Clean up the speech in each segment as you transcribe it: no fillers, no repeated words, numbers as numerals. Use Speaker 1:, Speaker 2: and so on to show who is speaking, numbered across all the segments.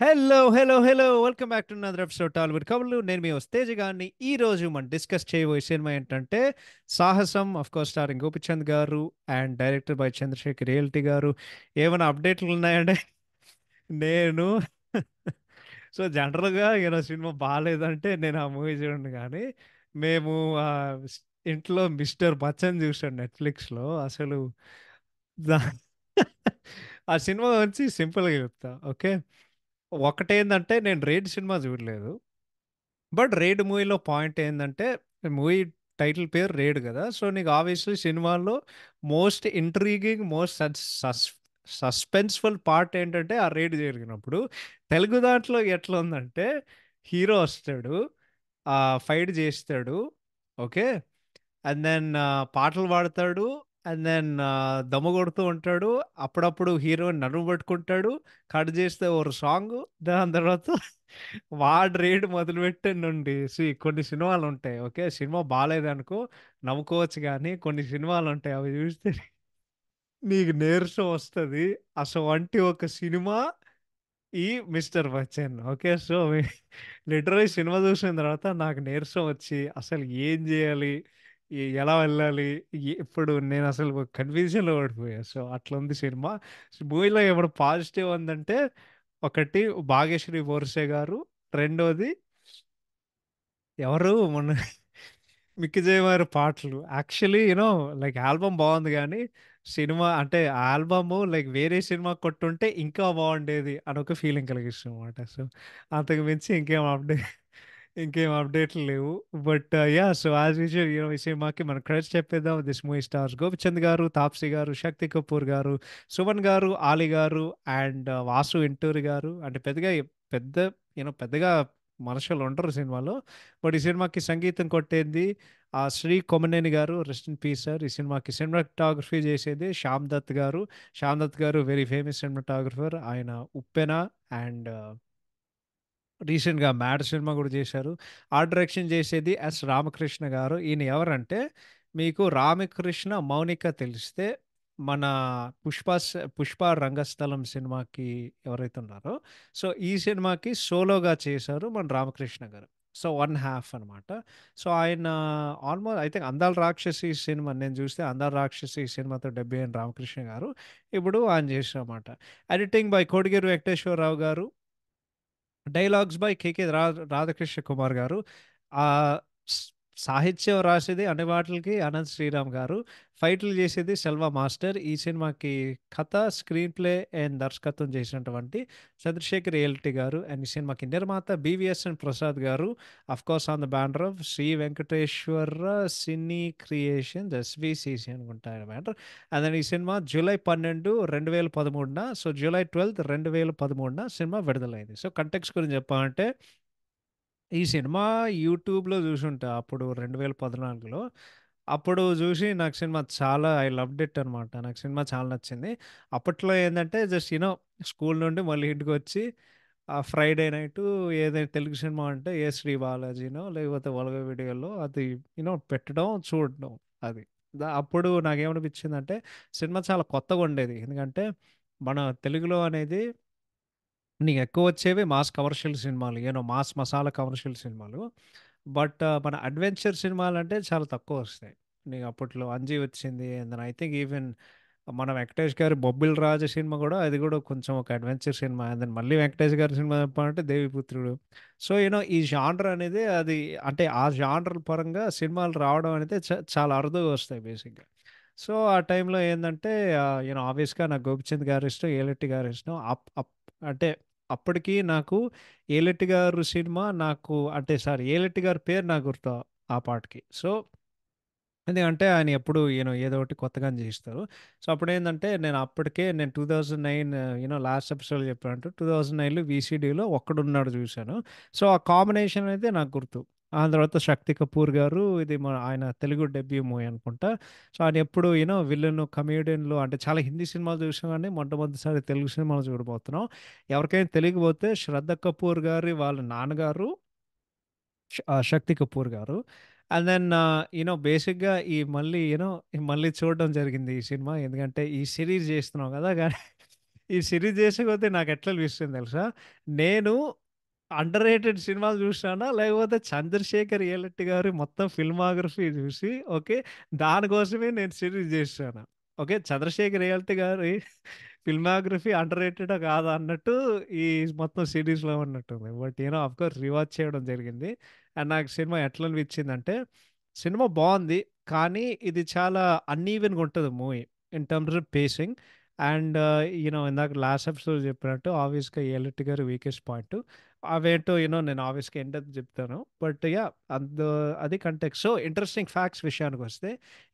Speaker 1: Hello hello hello welcome back to another episode Tollywood కబుర్లు. నేను మీ తేజ గారిని. ఈ రోజు మనం డిస్కస్ చేయబోయే సినిమా ఏంటంటే సాహసం. ఆఫ్ కోర్స్ స్టారింగ్ గోపిచంద్ గారు అండ్ డైరెక్టర్ బై చంద్రశేఖర్ రియల్టీ గారు. ఏమైనా అప్డేట్లు ఉన్నాయంటే నేను సో జనరల్గా సినిమా బాగాలేదంటే నేను ఆ మూవీ చూడండి. కానీ మేము ఆ, ఇంట్లో మిస్టర్ బచ్చన్ చూసాం నెట్ఫ్లిక్స్లో. అసలు దా- ఆ సినిమా వచ్చి సింపుల్గా చెప్తా, ఓకే. ఒకటేందంటే నేను రేడ్ సినిమా చూడలేదు. బట్ రేడ్ మూవీలో పాయింట్ ఏంటంటే మూవీ టైటిల్ పేరు రేడ్ కదా. సో నీకు ఆబ్వియస్లీ సినిమాలో most intriguing most suspenseful part ఏంటంటే ఆ రేడ్ జరిగినప్పుడు. తెలుగు దాంట్లో ఎట్లా ఉందంటే హీరో వస్తాడు, ఆ ఫైట్ చేస్తాడు, ఓకే. అండ్ దెన్ పాటలు పాడతాడు, అండ్ దెన్ దమ్ము కొడుతూ ఉంటాడు. అప్పుడప్పుడు హీరోయిన్ నడుము పట్టుకుంటాడు, కట్ చేస్తే ఒక సాంగ్. దాని తర్వాత వాడు రేడు మొదలుపెట్టే నుండి కొన్ని సినిమాలు ఉంటాయి, ఓకే. సినిమా బాగాలేదనుకో నవ్వుకోవచ్చు, కానీ కొన్ని సినిమాలు ఉంటాయి అవి చూస్తే నీకు నీరసం వస్తుంది. అసలు వంటి ఒక సినిమా ఈ mister Bachchan, okay. So literally cinema చూసిన తర్వాత నాకు నీరసం వచ్చి అసలు ఏం చేయాలి, ఎలా వెళ్ళాలి, ఇప్పుడు నేను అసలు కన్ఫ్యూజన్లో పడిపోయా. సో అట్లా ఉంది సినిమా. మూవీలో ఏమైనా పాజిటివ్ ఉందంటే ఒకటి భాగ్యశ్రీ బోర్సే గారు, రెండోది ఎవరు మొన్న మిక్కీ జయవారి పాటలు. యాక్చువల్లీ లైక్ ఆల్బమ్ బాగుంది, కానీ సినిమా అంటే ఆ ఆల్బమ్ లైక్ వేరే సినిమా కొట్టుంటే ఇంకా బాగుండేది అని ఒక ఫీలింగ్ కలిగిస్తుంది అనమాట. సో అంతకు మించి ఇంకేం అప్డేట్లు లేవు. But yeah, so as usual ఈ సినిమాకి మనం క్రెడిట్స్ చెప్పేద్దాం. దిస్ మూవీ స్టార్స్ గోపిచంద్ గారు, తాప్సీ గారు, శక్తి కపూర్ గారు, సుమన్ గారు, ఆలి గారు అండ్ వాసు ఇంటూరి గారు. అంటే పెద్ద పెద్దగా మనుషులు ఉండరు సినిమాలో. బట్ ఈ సినిమాకి సంగీతం కొట్టేది శ్రీ కొమనేని గారు, రెస్ట్ ఇన్ పీస్ సార్. ఈ సినిమాకి సినిమాటోగ్రఫీ చేసేది శ్యామ్ దత్ గారు. శ్యామ్ దత్ గారు వెరీ ఫేమస్ సినిమాటోగ్రఫర్. ఆయన ఉప్పెన అండ్ రీసెంట్గా మ్యాడ్ సినిమా కూడా చేశారు. ఆర్ట్ డైరెక్షన్ చేసేది ఎస్ రామకృష్ణ గారు. ఈయన ఎవరంటే మీకు రామకృష్ణ మౌనిక తెలిస్తే మన పుష్ప రంగస్థలం సినిమాకి ఎవరైతే ఉన్నారో, సో ఈ సినిమాకి సోలోగా చేశారు మన రామకృష్ణ గారు. సో వన్ హాఫ్ అనమాట. సో ఆయన ఆల్మోస్ట్ ఐ థింక్ అందాల రాక్షసి సినిమా నేను చూస్తే, అందాల రాక్షసి సినిమాతో డెబ్యూ అయిన రామకృష్ణ గారు ఇప్పుడు ఆయన చేశారన్నమాట. ఎడిటింగ్ బై కోడిగేరు వెంకటేశ్వరరావు గారు. డైలాగ్స్ బై కేకే రాధాకృష్ణ కుమార్ గారు. ఆ స్- సాహిత్యం రాసేది అన్ని వాటికి అనంత్ శ్రీరామ్ గారు. ఫైట్లు చేసేది సెల్వా మాస్టర్. ఈ సినిమాకి కథ, స్క్రీన్ ప్లే అండ్ దర్శకత్వం చేసినటువంటి చంద్రశేఖర్ ఏల్టి గారు. అండ్ ఈ సినిమాకి నిర్మాత బివిఎస్ఎన్ ప్రసాద్ గారు. Of course on the banner of Sri Venkateswara cine creations, SVCC అనుకుంటా బ్యానర్. అండ్ ఈ cinema July 12, 2013, so July 12, 2013 cinema విడుదలైంది. సో కంటెక్స్ గురించి చెప్పాలంటే ఈ సినిమా యూట్యూబ్లో చూసుంటా అప్పుడు 2014లో. అప్పుడు చూసి నాకు సినిమా చాలా ఐ లవ్డ్ ఇట్ అనమాట. నాకు సినిమా చాలా నచ్చింది. అప్పట్లో ఏంటంటే జస్ట్ స్కూల్ నుండి మళ్ళీ ఇంటికి వచ్చి ఆ ఫ్రైడే నైట్ ఏదైనా తెలుగు సినిమా అంటే ఏ శ్రీ బాలాజీనో లేకపోతే ఒలగ వీడియోలో అది పెట్టడం చూడడం. అది అప్పుడు నాకేమనిపించిందంటే సినిమా చాలా కొత్తగా ఉండేది. ఎందుకంటే మన తెలుగులో అనేది నీకు ఎక్కువ వచ్చేవి మాస్ కమర్షియల్ సినిమాలు, మాస్ మసాలా కమర్షియల్ సినిమాలు. బట్ మన అడ్వెంచర్ సినిమాలు అంటే చాలా తక్కువ వస్తాయి. నీకు అప్పట్లో అంజీ వచ్చింది, అండ్ ఐ థింక్ ఈవెన్ మన వెంకటేష్ గారి బొబ్బిల్ రాజు సినిమా కూడా, అది కూడా కొంచెం ఒక అడ్వెంచర్ సినిమా. అండ్ దెన్ మళ్ళీ వెంకటేష్ గారి సినిమా చెప్పాలంటే దేవిపుత్రుడు. సో ఈ జానర్ అనేది అది అంటే ఆ జానర్ పరంగా సినిమాలు రావడం అనేది చాలా అరుదుగా వస్తాయి బేసిక్గా. సో ఆ టైంలో ఏంటంటే ఆబ్వియస్గా నాకు గోపిచంద్ గారు ఇష్టం, ఏలెట్టి గారు ఇష్టం. అంటే అప్పటికి నాకు ఏలెట్టి గారు సినిమా నాకు అంటే సారీ ఏలెట్టి గారి పేరు నాకు గుర్తు ఆ పాటకి. సో ఎందుకంటే ఆయన ఎప్పుడు ఏదో ఒకటి కొత్తగానే చేస్తారు. సో అప్పుడేంటంటే నేను 2009 లాస్ట్ ఎపిసోడ్ చెప్పినట్టు 2009లో వీసీడీలో ఒక్కడున్నాడు చూశాను. సో ఆ కాంబినేషన్ అయితే నాకు గుర్తు. ఆ తర్వాత శక్తి కపూర్ గారు, ఇది ఆయన తెలుగు డెబ్యూ మూవీ అనుకుంటా. సో ఆయన ఎప్పుడు విలన్ కమేడియన్లు అంటే చాలా హిందీ సినిమాలు చూసాం, కానీ మొట్టమొదటిసారి తెలుగు సినిమాలు చూడబోతున్నాం. ఎవరికైనా తెలియకపోతే శ్రద్ధ కపూర్ గారి వాళ్ళ నాన్నగారు శక్తి కపూర్ గారు. అండ్ దెన్ బేసిక్గా మళ్ళీ మళ్ళీ చూడడం జరిగింది ఈ సినిమా. ఎందుకంటే ఈ సిరీస్ చేస్తున్నాం కదా, కానీ ఈ సిరీస్ చేసే కొద్దీ నాకు ఎట్లా అనిపిస్తుంది తెలుసా? నేను అండర్ రేటెడ్ సినిమాలు చూసానా, లేకపోతే చంద్రశేఖర్ ఏలట్టి గారి మొత్తం ఫిల్మాగ్రఫీ చూసి ఓకే దానికోసమే నేను సిరీస్ చేశాను. ఓకే చంద్రశేఖర్ ఏలట్టి గారి ఫిల్మాగ్రఫీ అండర్ రేటెడ్ కాదా అన్నట్టు ఈ మొత్తం సిరీస్లో ఉన్నట్టుంది. But you know of course rewatch చేయడం జరిగింది. అండ్ నాకు సినిమా ఎట్లా అనిపించిందంటే సినిమా బాగుంది, కానీ ఇది చాలా అన్ఈవెన్గా ఉంటుంది movie in terms of facing. And ఇందాక లాస్ట్ ఎపిసోడ్ చెప్పినట్టు ఆబ్వియస్గా ఏలట్టి గారి వీకెస్ట్ పాయింట్ అవేంటో నేను ఆబ్వియస్గా ఎండ్ చెప్తాను. బట్ యా అంద అది కంటెక్స్. సో ఇంట్రెస్టింగ్ ఫ్యాక్ట్స్ విషయానికి వస్తే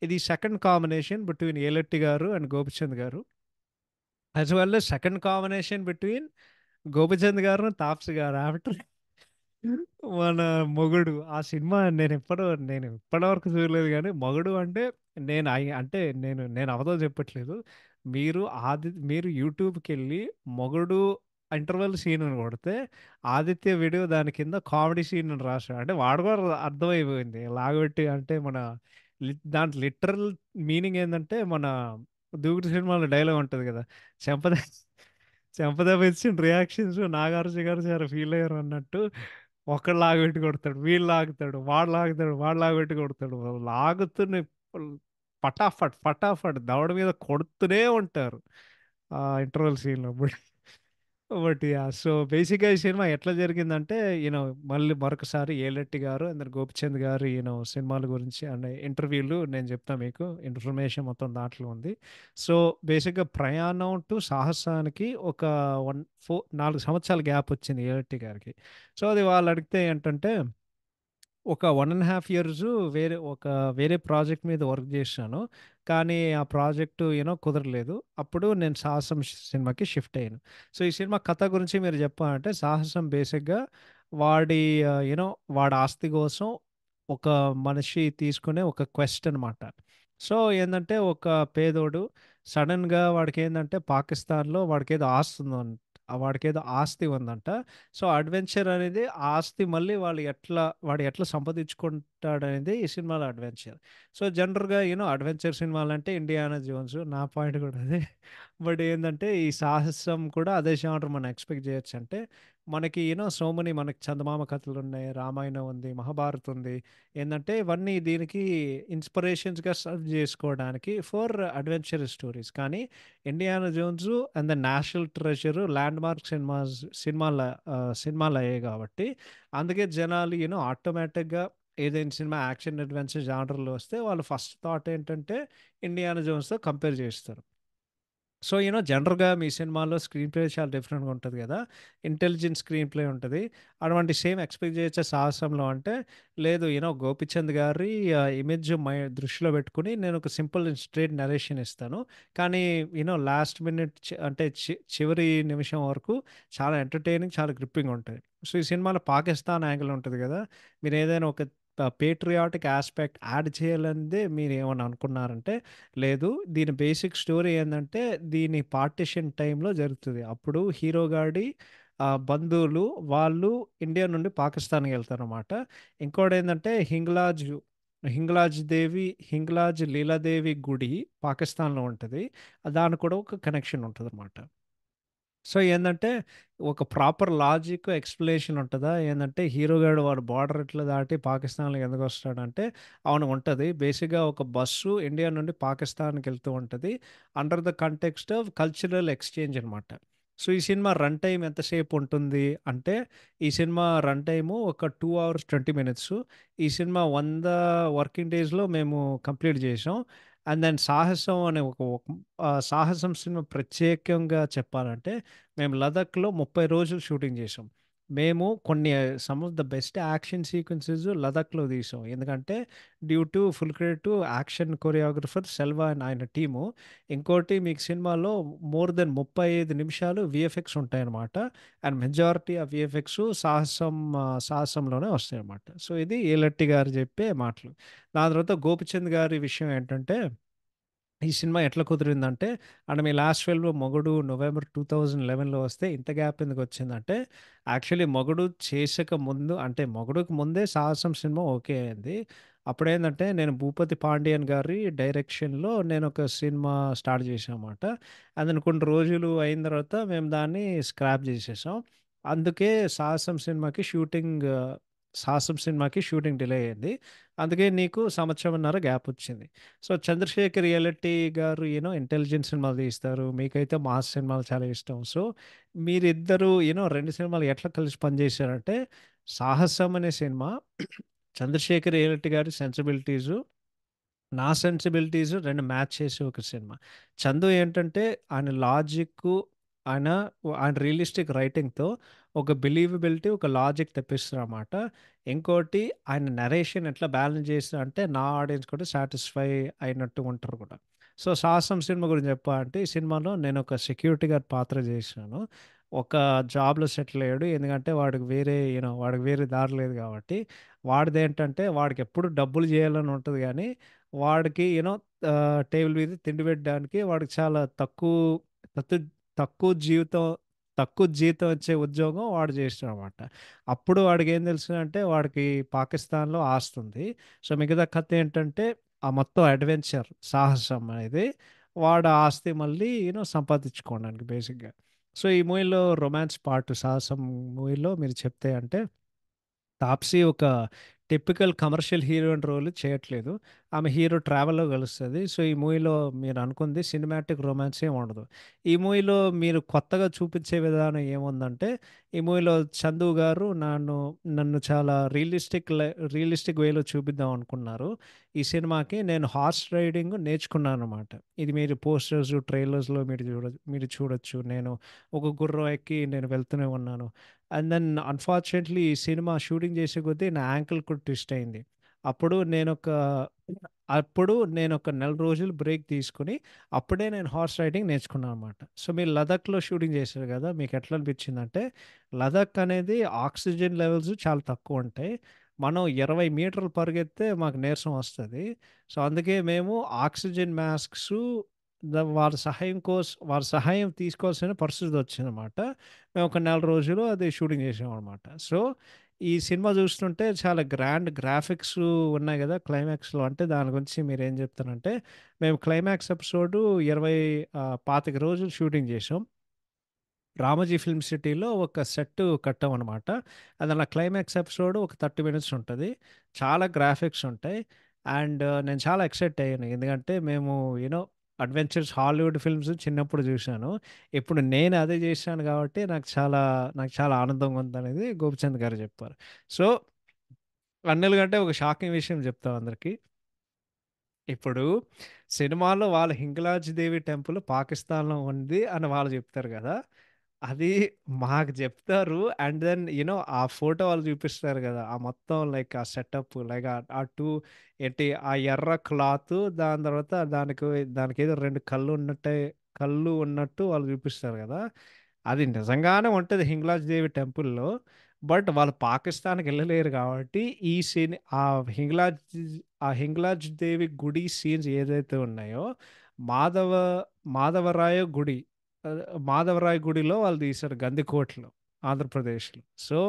Speaker 1: ఇది సెకండ్ కాంబినేషన్ బిట్వీన్ ఏలట్టి గారు అండ్ గోపిచంద్ గారు, as well second combination between Gopichand గారు తాప్సి గారు ఆఫ్టర్ మన మొగుడు. ఆ సినిమా నేను ఇప్పటివరకు చూడలేదు, కానీ మొగుడు అంటే అంటే నేను అవదో చెప్పట్లేదు. మీరు మీరు యూట్యూబ్కి వెళ్ళి మొగుడు ఇంటర్వెల్ సీన్ అని కొడితే ఆదిత్య వీడియో దాని కింద కామెడీ సీన్ అని రాశాడు. అంటే వాడు కూడా అర్థమైపోయింది లాగబెట్టి. అంటే మన దాంట్లో లిటరల్ మీనింగ్ ఏంటంటే మన దూకుడు సినిమాలో డైలాగ్ ఉంటుంది కదా, చెంపద చెంపదెబ్బ ఇచ్చిన రియాక్షన్స్ నాగార్జున గారు చాలా ఫీల్ అయ్యారు అన్నట్టు. ఒకడు లాగబెట్టి కొడతాడు, వీళ్ళు లాగుతాడు, వాడు లాగుతాడు, వాడు లాగబెట్టి కొడతాడు, లాగుతూనే పటాఫట్ పటాఫట్ దవడ మీద కొడుతూనే ఉంటారు ఆ ఇంటర్వెల్ సీన్లో. బట్ యా సో బేసిక్గా ఈ సినిమా ఎట్లా జరిగిందంటే మళ్ళీ మరొకసారి ఏలెట్టి గారు అందరు గోపిచంద్ గారు సినిమాల గురించి అనే ఇంటర్వ్యూలు నేను చెప్తా మీకు, ఇన్ఫర్మేషన్ మొత్తం దాంట్లో ఉంది. సో బేసిక్గా ప్రయాణం టు సాహసానికి ఒక 4 సంవత్సరాల గ్యాప్ వచ్చింది ఏలెట్టి గారికి. సో అది వాళ్ళు అడిగితే ఏంటంటే ఒక 1.5 years వేరే ప్రాజెక్ట్ మీద వర్క్ చేశాను, కానీ ఆ ప్రాజెక్టు కుదరలేదు. అప్పుడు నేను సాహసం సినిమాకి షిఫ్ట్ అయ్యాను. సో ఈ సినిమా కథ గురించి మీరు చెప్పాలంటే సాహసం బేసిక్గా వాడి వాడి ఆస్తి కోసం ఒక మనిషి తీసుకునే ఒక క్వెస్ట్ అనమాట. సో ఏంటంటే ఒక పేదోడు సడన్గా వాడికి ఏంటంటే పాకిస్తాన్లో వాడికి ఏదో ఆస్తి ఉందంట. సో అడ్వెంచర్ అనేది ఆ ఆస్తి మళ్ళీ వాడు ఎట్లా సంపాదించుకుంటాడు అనేది ఈ సినిమాలో అడ్వెంచర్. సో జనరల్గా అడ్వెంచర్ సినిమాలు అంటే ఇండియానా జోన్స్, నా పాయింట్ కూడా అదే. బట్ ఏంటంటే ఈ సాహసం కూడా అదే genre మనం ఎక్స్పెక్ట్ చేయొచ్చు. అంటే మనకి సో మెనీ మనకి చందమామ కథలు ఉన్నాయి, రామాయణం ఉంది, మహాభారత్ ఉంది. ఏంటంటే ఇవన్నీ దీనికి ఇన్స్పిరేషన్స్గా సర్వ్ చేసుకోవడానికి ఫర్ అడ్వెంచర్ స్టోరీస్. కానీ Indiana Jones and the National Treasure landmark సినిమాలు అయ్యాయి కాబట్టి అందుకే జనాలు ఆటోమేటిక్గా ఏదైనా సినిమా యాక్షన్ అడ్వెంచర్ జానర్లో వస్తే వాళ్ళు ఫస్ట్ థాట్ ఏంటంటే ఇండియానా జోన్స్తో కంపేర్ చేస్తారు. సో జనరల్గా మీ సినిమాలో స్క్రీన్ ప్లే చాలా డిఫరెంట్గా ఉంటుంది కదా, ఇంటెలిజెంట్ స్క్రీన్ ప్లే ఉంటుంది. అటువంటి సేమ్ ఎక్స్పెక్ట్ చేయొచ్చే సాహసంలో అంటే లేదు. గోపిచంద్ గారి ఇమేజ్ దృష్టిలో పెట్టుకుని నేను ఒక సింపుల్ అండ్ స్ట్రేట్ నరేషన్ ఇస్తాను, కానీ లాస్ట్ మినిట్ అంటే చివరి నిమిషం వరకు చాలా ఎంటర్టైనింగ్, చాలా గ్రిప్పింగ్ ఉంటుంది. సో ఈ సినిమాలో పాకిస్తాన్ యాంగిల్ ఉంటుంది కదా, మీరు ఏదైనా ఒక పేట్రియాటిక్ ఆస్పెక్ట్ యాడ్ చేయాలనేదే మీరు ఏమని అనుకున్నారంటే లేదు. దీని బేసిక్ స్టోరీ ఏంటంటే దీని పార్టిషన్ టైంలో జరుగుతుంది. అప్పుడు హీరో గాడి బంధువులు వాళ్ళు ఇండియా నుండి పాకిస్తాన్కి వెళ్తారన్నమాట. ఇంకోటి ఏంటంటే హింగ్లాజ్ లీలాదేవి గుడి పాకిస్తాన్లో ఉంటుంది. దానికి కూడా ఒక కనెక్షన్ ఉంటుంది అనమాట. సో ఏంటంటే ఒక ప్రాపర్ లాజిక్ ఎక్స్ప్లెనేషన్ ఉంటుందా ఏంటంటే హీరో గారు వాడు బార్డర్ ఇట్లా దాటి పాకిస్తాన్లో ఎందుకు వస్తాడంటే అవును ఉంటుంది. బేసిక్గా ఒక బస్సు ఇండియా నుండి పాకిస్తాన్కి వెళ్తూ ఉంటుంది under the context of cultural exchange అనమాట. సో ఈ సినిమా రన్ టైం ఎంతసేపు ఉంటుంది అంటే ఈ సినిమా రన్ టైము ఒక 2 hours 20 minutes. ఈ సినిమా 100 వర్కింగ్ డేస్లో మేము కంప్లీట్ చేసాం. అండ్ దెన్ సాహసం అనే సాహసం సినిమా ప్రత్యేకంగా చెప్పాలంటే మేము లదాఖ్లో 30 రోజులు షూటింగ్ చేసాం. మేము some of the best action sequences లదాఖ్లో తీసాం. ఎందుకంటే due to full credit to action choreographer Selva and ఆయన టీము. ఇంకోటి మీకు సినిమాలో మోర్ దెన్ 35 నిమిషాలు విఎఫ్ఎక్స్ ఉంటాయన్నమాట. అండ్ మెజారిటీ ఆ విఎఫ్ఎక్స్ సాహసంలోనే వస్తాయన్నమాట. సో ఇది ఏలట్టి గారు చెప్పే మాటలు. దాని తర్వాత గోపిచంద్ గారి విషయం ఏంటంటే ఈ సినిమా ఎట్లా కుదిరిందంటే అండ్ మీ లాస్ట్ ఫిల్మ్ మొగుడు November 2011లో వస్తే ఇంత గ్యాప్ ఎందుకు వచ్చిందంటే యాక్చువల్లీ మొగుడు చేసక ముందు అంటే మొగుడుకు ముందే సాహసం సినిమా ఓకే అయింది. అప్పుడేందంటే నేను భూపతి పాండియన్ గారి డైరెక్షన్‌లో నేనొక సినిమా స్టార్ట్ చేశానన్నమాట. అది కొన్ని రోజులు అయిన తర్వాత మేము దాన్ని స్క్రాప్ చేసేసాం. అందుకే 'సాహసం' సినిమాకి షూటింగ్ డిలే అయింది. అందుకే నీకు సంవత్సరంన్నర గ్యాప్ వచ్చింది. సో, చంద్రశేఖర్ రియలిటీ గారు ఇంటెలిజెంట్ సినిమాలు తీస్తారు. మీకైతే మాస్ సినిమాలు చాలా ఇష్టం. సో, మీరిద్దరూ 2 సినిమాలు ఎట్లా కలిసి పనిచేశారంటే 'సాహసం' అనే సినిమా చంద్రశేఖర్ రియలిటీ గారి సెన్సిబిలిటీసు, నా సెన్సిబిలిటీస్ 2 మ్యాచ్ చేసే ఒక సినిమా. చందు ఏంటంటే ఆయన లాజిక్కు, ఆయన ఆయన రియలిస్టిక్ రైటింగ్‌తో ఒక బిలీవబిలిటీ, ఒక లాజిక్ తెప్పిస్తారన్నమాట. ఇంకోటి ఆయన నరేషన్ ఎట్లా బ్యాలెన్స్ చేస్తారంటే నా ఆడియన్స్ కూడా సాటిస్ఫై అయినట్టు ఉంటారు కూడా. సో, 'సాహసం' సినిమా గురించి చెప్పాలంటే ఈ సినిమాలో నేనొక సెక్యూరిటీ గార్డ్ పాత్ర చేశాను. ఒక జాబ్‌లో సెటిల్ అయ్యాడు. ఎందుకంటే వాడికి వేరే దారి లేదు కాబట్టి. వాడిదేంటంటే వాడికెప్పుడు డబ్బులు చేయాలని ఉంటది గానీ వాడికి టేబుల్ మీద తిండి పెట్టడానికి వాడికి చాలా తత్తు తక్కువ జీవితం తక్కువ జీతం వచ్చే ఉద్యోగం వాడు చేస్తాడనమాట. అప్పుడు వాడికేం తెలుస్తదంటే వాడికి పాకిస్తాన్‌లో ఆస్తుంది. సో, మిగతా కథ ఏంటంటే ఆ మొత్తం అడ్వెంచర్, సాహసం అనేది వాడు ఆ ఆస్తి మళ్ళీ సంపాదించుకోవడానికి బేసిక్‌గా. సో, ఈ మూవీలో రొమాన్స్ పార్ట్ 'సాహసం' మూవీలో మీరు చెప్తే అంటే తాప్సీ ఒక టిపికల్ కమర్షియల్ హీరోయిన్ రోల్ చేయట్లేదు. ఆమె హీరో ట్రావెల్‌లో కలుస్తది. సో, ఈ మూవీలో మీరనుకుంది సినిమాటిక్ రొమాన్స్ ఏమి ఉండదు. ఈ మూవీలో మీరు కొత్తగా చూపించే విధానం ఏముందంటే, ఈ మూవీలో చందు గారు నన్ను చాలా రియలిస్టిక్ వేలో చూపిద్దాం అనుకున్నారు. ఈ సినిమాకి నేను హార్స్ రైడింగ్ నేర్చుకున్నాననమాట. ఇది మీరు పోస్టర్స్, ట్రైలర్స్‌లో మీరు చూడొచ్చు. నేను ఒక గుర్రం ఎక్కి నేను వెళ్తూనే ఉన్నాను. అండ్ దెన్ అన్‌ఫార్చునేట్‌లీ ఈ సినిమా షూటింగ్ చేసే కొద్దీ నా యాంకిల్ కూడా ట్విస్ట్ అయింది. అప్పుడు నేనొక అప్పుడు నేనొక నెల రోజులు బ్రేక్ తీసుకొని, అప్పుడే నేను హార్స్ రైడింగ్ నేర్చుకున్నాననమాట. సో, మీరు లదాఖ్‌లో షూటింగ్ చేశారు కదా! మీకెట్లా అనిపించిందంటే, లదాఖ్ అనేది ఆక్సిజన్ లెవెల్స్ చాలా తక్కువుంటాయి. మనం 20 మీటర్లు పరిగెత్తితే మాకు నీరసం వస్తది. సో, అందుకే మేము ఆక్సిజన్ మాస్క్సు వారి సహాయం తీసుకోవాల్సిన పరిస్థితి వచ్చిందనమాట. మేము ఒక నెల రోజులు అది షూటింగ్ చేసామనమాట. సో, ఈ సినిమా చూస్తుంటే చాలా గ్రాండ్ గ్రాఫిక్స్ ఉన్నాయి గదా! క్లైమాక్స్‌లో అంటే దాని గురించి మీరేం చెప్తారంటే, మేము క్లైమాక్స్ ఎపిసోడు 25 రోజులు షూటింగ్ చేసాం. రామోజీ ఫిల్మ్ సిటీలో ఒక సెట్ కట్టామనమాట. అదలా క్లైమాక్స్ ఎపిసోడ్ ఒక 30 మినిట్స్ ఉంటది. చాలా గ్రాఫిక్స్ ఉంటాయి. అండ్ నేను చాలా ఎక్సైట్ అయ్యాను. ఎందుకంటే మేము అడ్వెంచర్స్ హాలీవుడ్ ఫిల్మ్స్ చిన్నప్పుడు చూశాను. ఇప్పుడు నేను అదే చేశాను కాబట్టి నాకు చాలా ఆనందంగా ఉందనేది గోపిచంద్ గారు చెప్పారు. సో, అన్నిటికంటే ఒక షాకింగ్ విషయం చెప్తా అందరికి. ఇప్పుడు సినిమాలో వాళ్ళ 'హింగళాజ్ దేవి టెంపుల్' పాకిస్తాన్‌లో ఉంది అని వాళ్ళు చెప్తారు గదా! అది మాకు జెప్తారు. అండ్ దెన్ ఆ ఫోటో వాళ్ళు చూపిస్తారు గదా! ఆ మొత్తం లైక్ ఆ సెటప్ లైక్ ఆ 2 ఏంటి ఆ ఎర్ర క్లాతు దాని తర్వాత దానికేదో 2 కళ్ళు ఉన్నట్టు వాళ్ళు చూపిస్తారు గదా! అది నిజంగానే ఉంటది 'హింగళాజ్ దేవి టెంపుల్‌లో. బట్ వాళ్ళు పాకిస్తాన్‌కెళ్ళలేరు గాబట్టి ఈ సీన్ ఆ 'హింగళాజ్' ఆ 'హింగళాజ్ దేవి' గుడి సీన్స్ ఏదైతే ఉన్నాయో మాధవ మాధవరాయ గుడి మాధవరాయ గుడిలో వాళ్ళు తీశారు గందికోటలో ఆంధ్రప్రదేశ్‌లో. సో,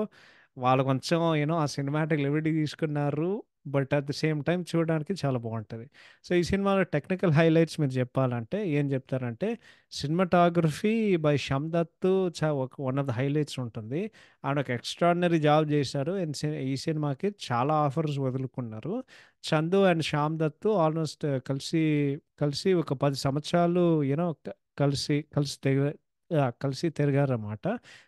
Speaker 1: వాళ్ళు కొంచెం ఆ సినిమాటిక్ లిబర్టీ తీసుకున్నారు. But at the same time చూడడానికి చాలా బావుంటది. సో, ఈ సినిమాలో టెక్నికల్ హైలైట్స్ మీరు చెప్పాలంటే ఏం చెప్తారంటే cinematography by Shyam Dutt one of the highlights ఉంటుంది. ఆయన ఒక ఎక్స్ట్రార్డినరీ జాబ్ చేశారు. అండ్ ఈ సినిమాకి చాలా ఆఫర్స్ వదులుకున్నారు. చందు అండ్ శ్యామ్ దత్ ఆల్మోస్ట్ కలిసి ఒక 10 సంవత్సరాలు యూనో కలిసి కలిసి తిరిగ కలిసి తిరిగారన్నమాట.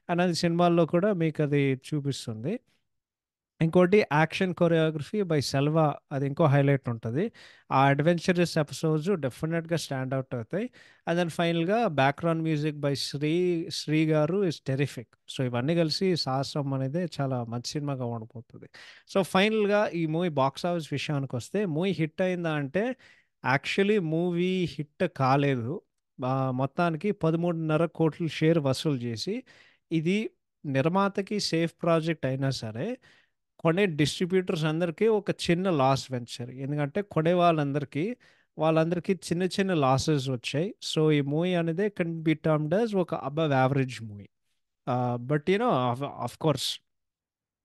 Speaker 1: అండ్ అది సినిమాల్లో కూడా మీకది చూపిస్తుంది. ఇంకోటి యాక్షన్ కొరియోగ్రఫీ బై 'సెల్వా' అది ఇంకో హైలైట్ ఉంటది. ఆ అడ్వెంచరస్ ఎపిసోడ్స్ డెఫినిట్‌గా స్టాండ్ ఔట్ అవుతాయి. అండ్ దెన్ ఫైనల్‌గా బ్యాక్‌గ్రౌండ్ మ్యూజిక్ బై శ్రీ గారు ఈస్ టెర్రిఫిక్. సో, ఇవన్నీ కలిసి 'సాహసం' అనేది చాలా మంచి సినిమాగా ఉండబోతది. సో, ఫైనల్‌గా ఈ మూవీ బాక్స్ ఆఫీస్ విషయానికొస్తే మూవీ హిట్ అయిందా అంటే యాక్చువల్లీ మూవీ హిట్ కాలేదు. మొత్తానికి 13.5 కోట్ల షేర్ వసూలు చేసి ఇది నిర్మాతకి సేఫ్ ప్రాజెక్ట్ అయినా సరే కొనే డిస్ట్రిబ్యూటర్స్ అందరికీ ఒక చిన్న లాస్ వెంచర్. ఎందుకంటే వాళ్ళందరికీ చిన్న చిన్న లాసెస్ వచ్చాయి. సో, ఈ మూవీ అనేది కెన్ బి టర్మ్డ్ యాస్ ఒక above average movie. But of course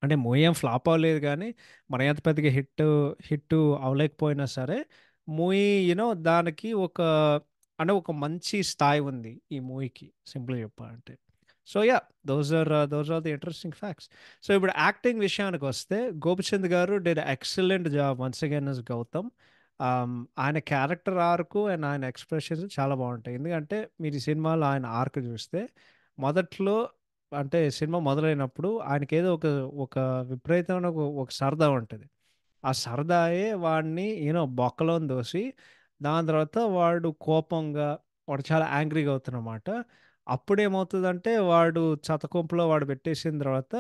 Speaker 1: అంటే మూవీ ఏం ఫ్లాప్ అవ్వలేదు కానీ మన ఎంత పెద్దగా హిట్ అవ్వలేకపోయినా సరే మూవీ దానికి అంటే ఒక మంచి స్థాయి ఉంది ఈ మూవీకి, సింపుల్ చెప్పాలంటే. So yeah, those are the interesting facts. So ఇప్పుడు యాక్టింగ్ విషయానికి వస్తే గోపిచంద్ గారు did excellent job once again as Gautam. ఆయన క్యారెక్టర్ ఆర్క్ అండ్ ఆయన ఎక్స్ప్రెషన్స్ చాలా బాగుంటాయి. ఎందుకంటే మీరు ఈ సినిమాలో ఆయన ఆర్క్ చూస్తే మొదట్లో, అంటే సినిమా మొదలైనప్పుడు ఆయనకి ఏదో ఒక విపరీతమైన ఒక సరదా ఉంటుంది. ఆ సరదాయే వాడిని బొక్కలోని దోసి, దాని తర్వాత వాడు కోపంగా, వాడు చాలా యాంగ్రీగా అవుతున్నమాట. అప్పుడేమవుతుందంటే వాడు చతకొంపులో వాడు పెట్టేసిన తర్వాత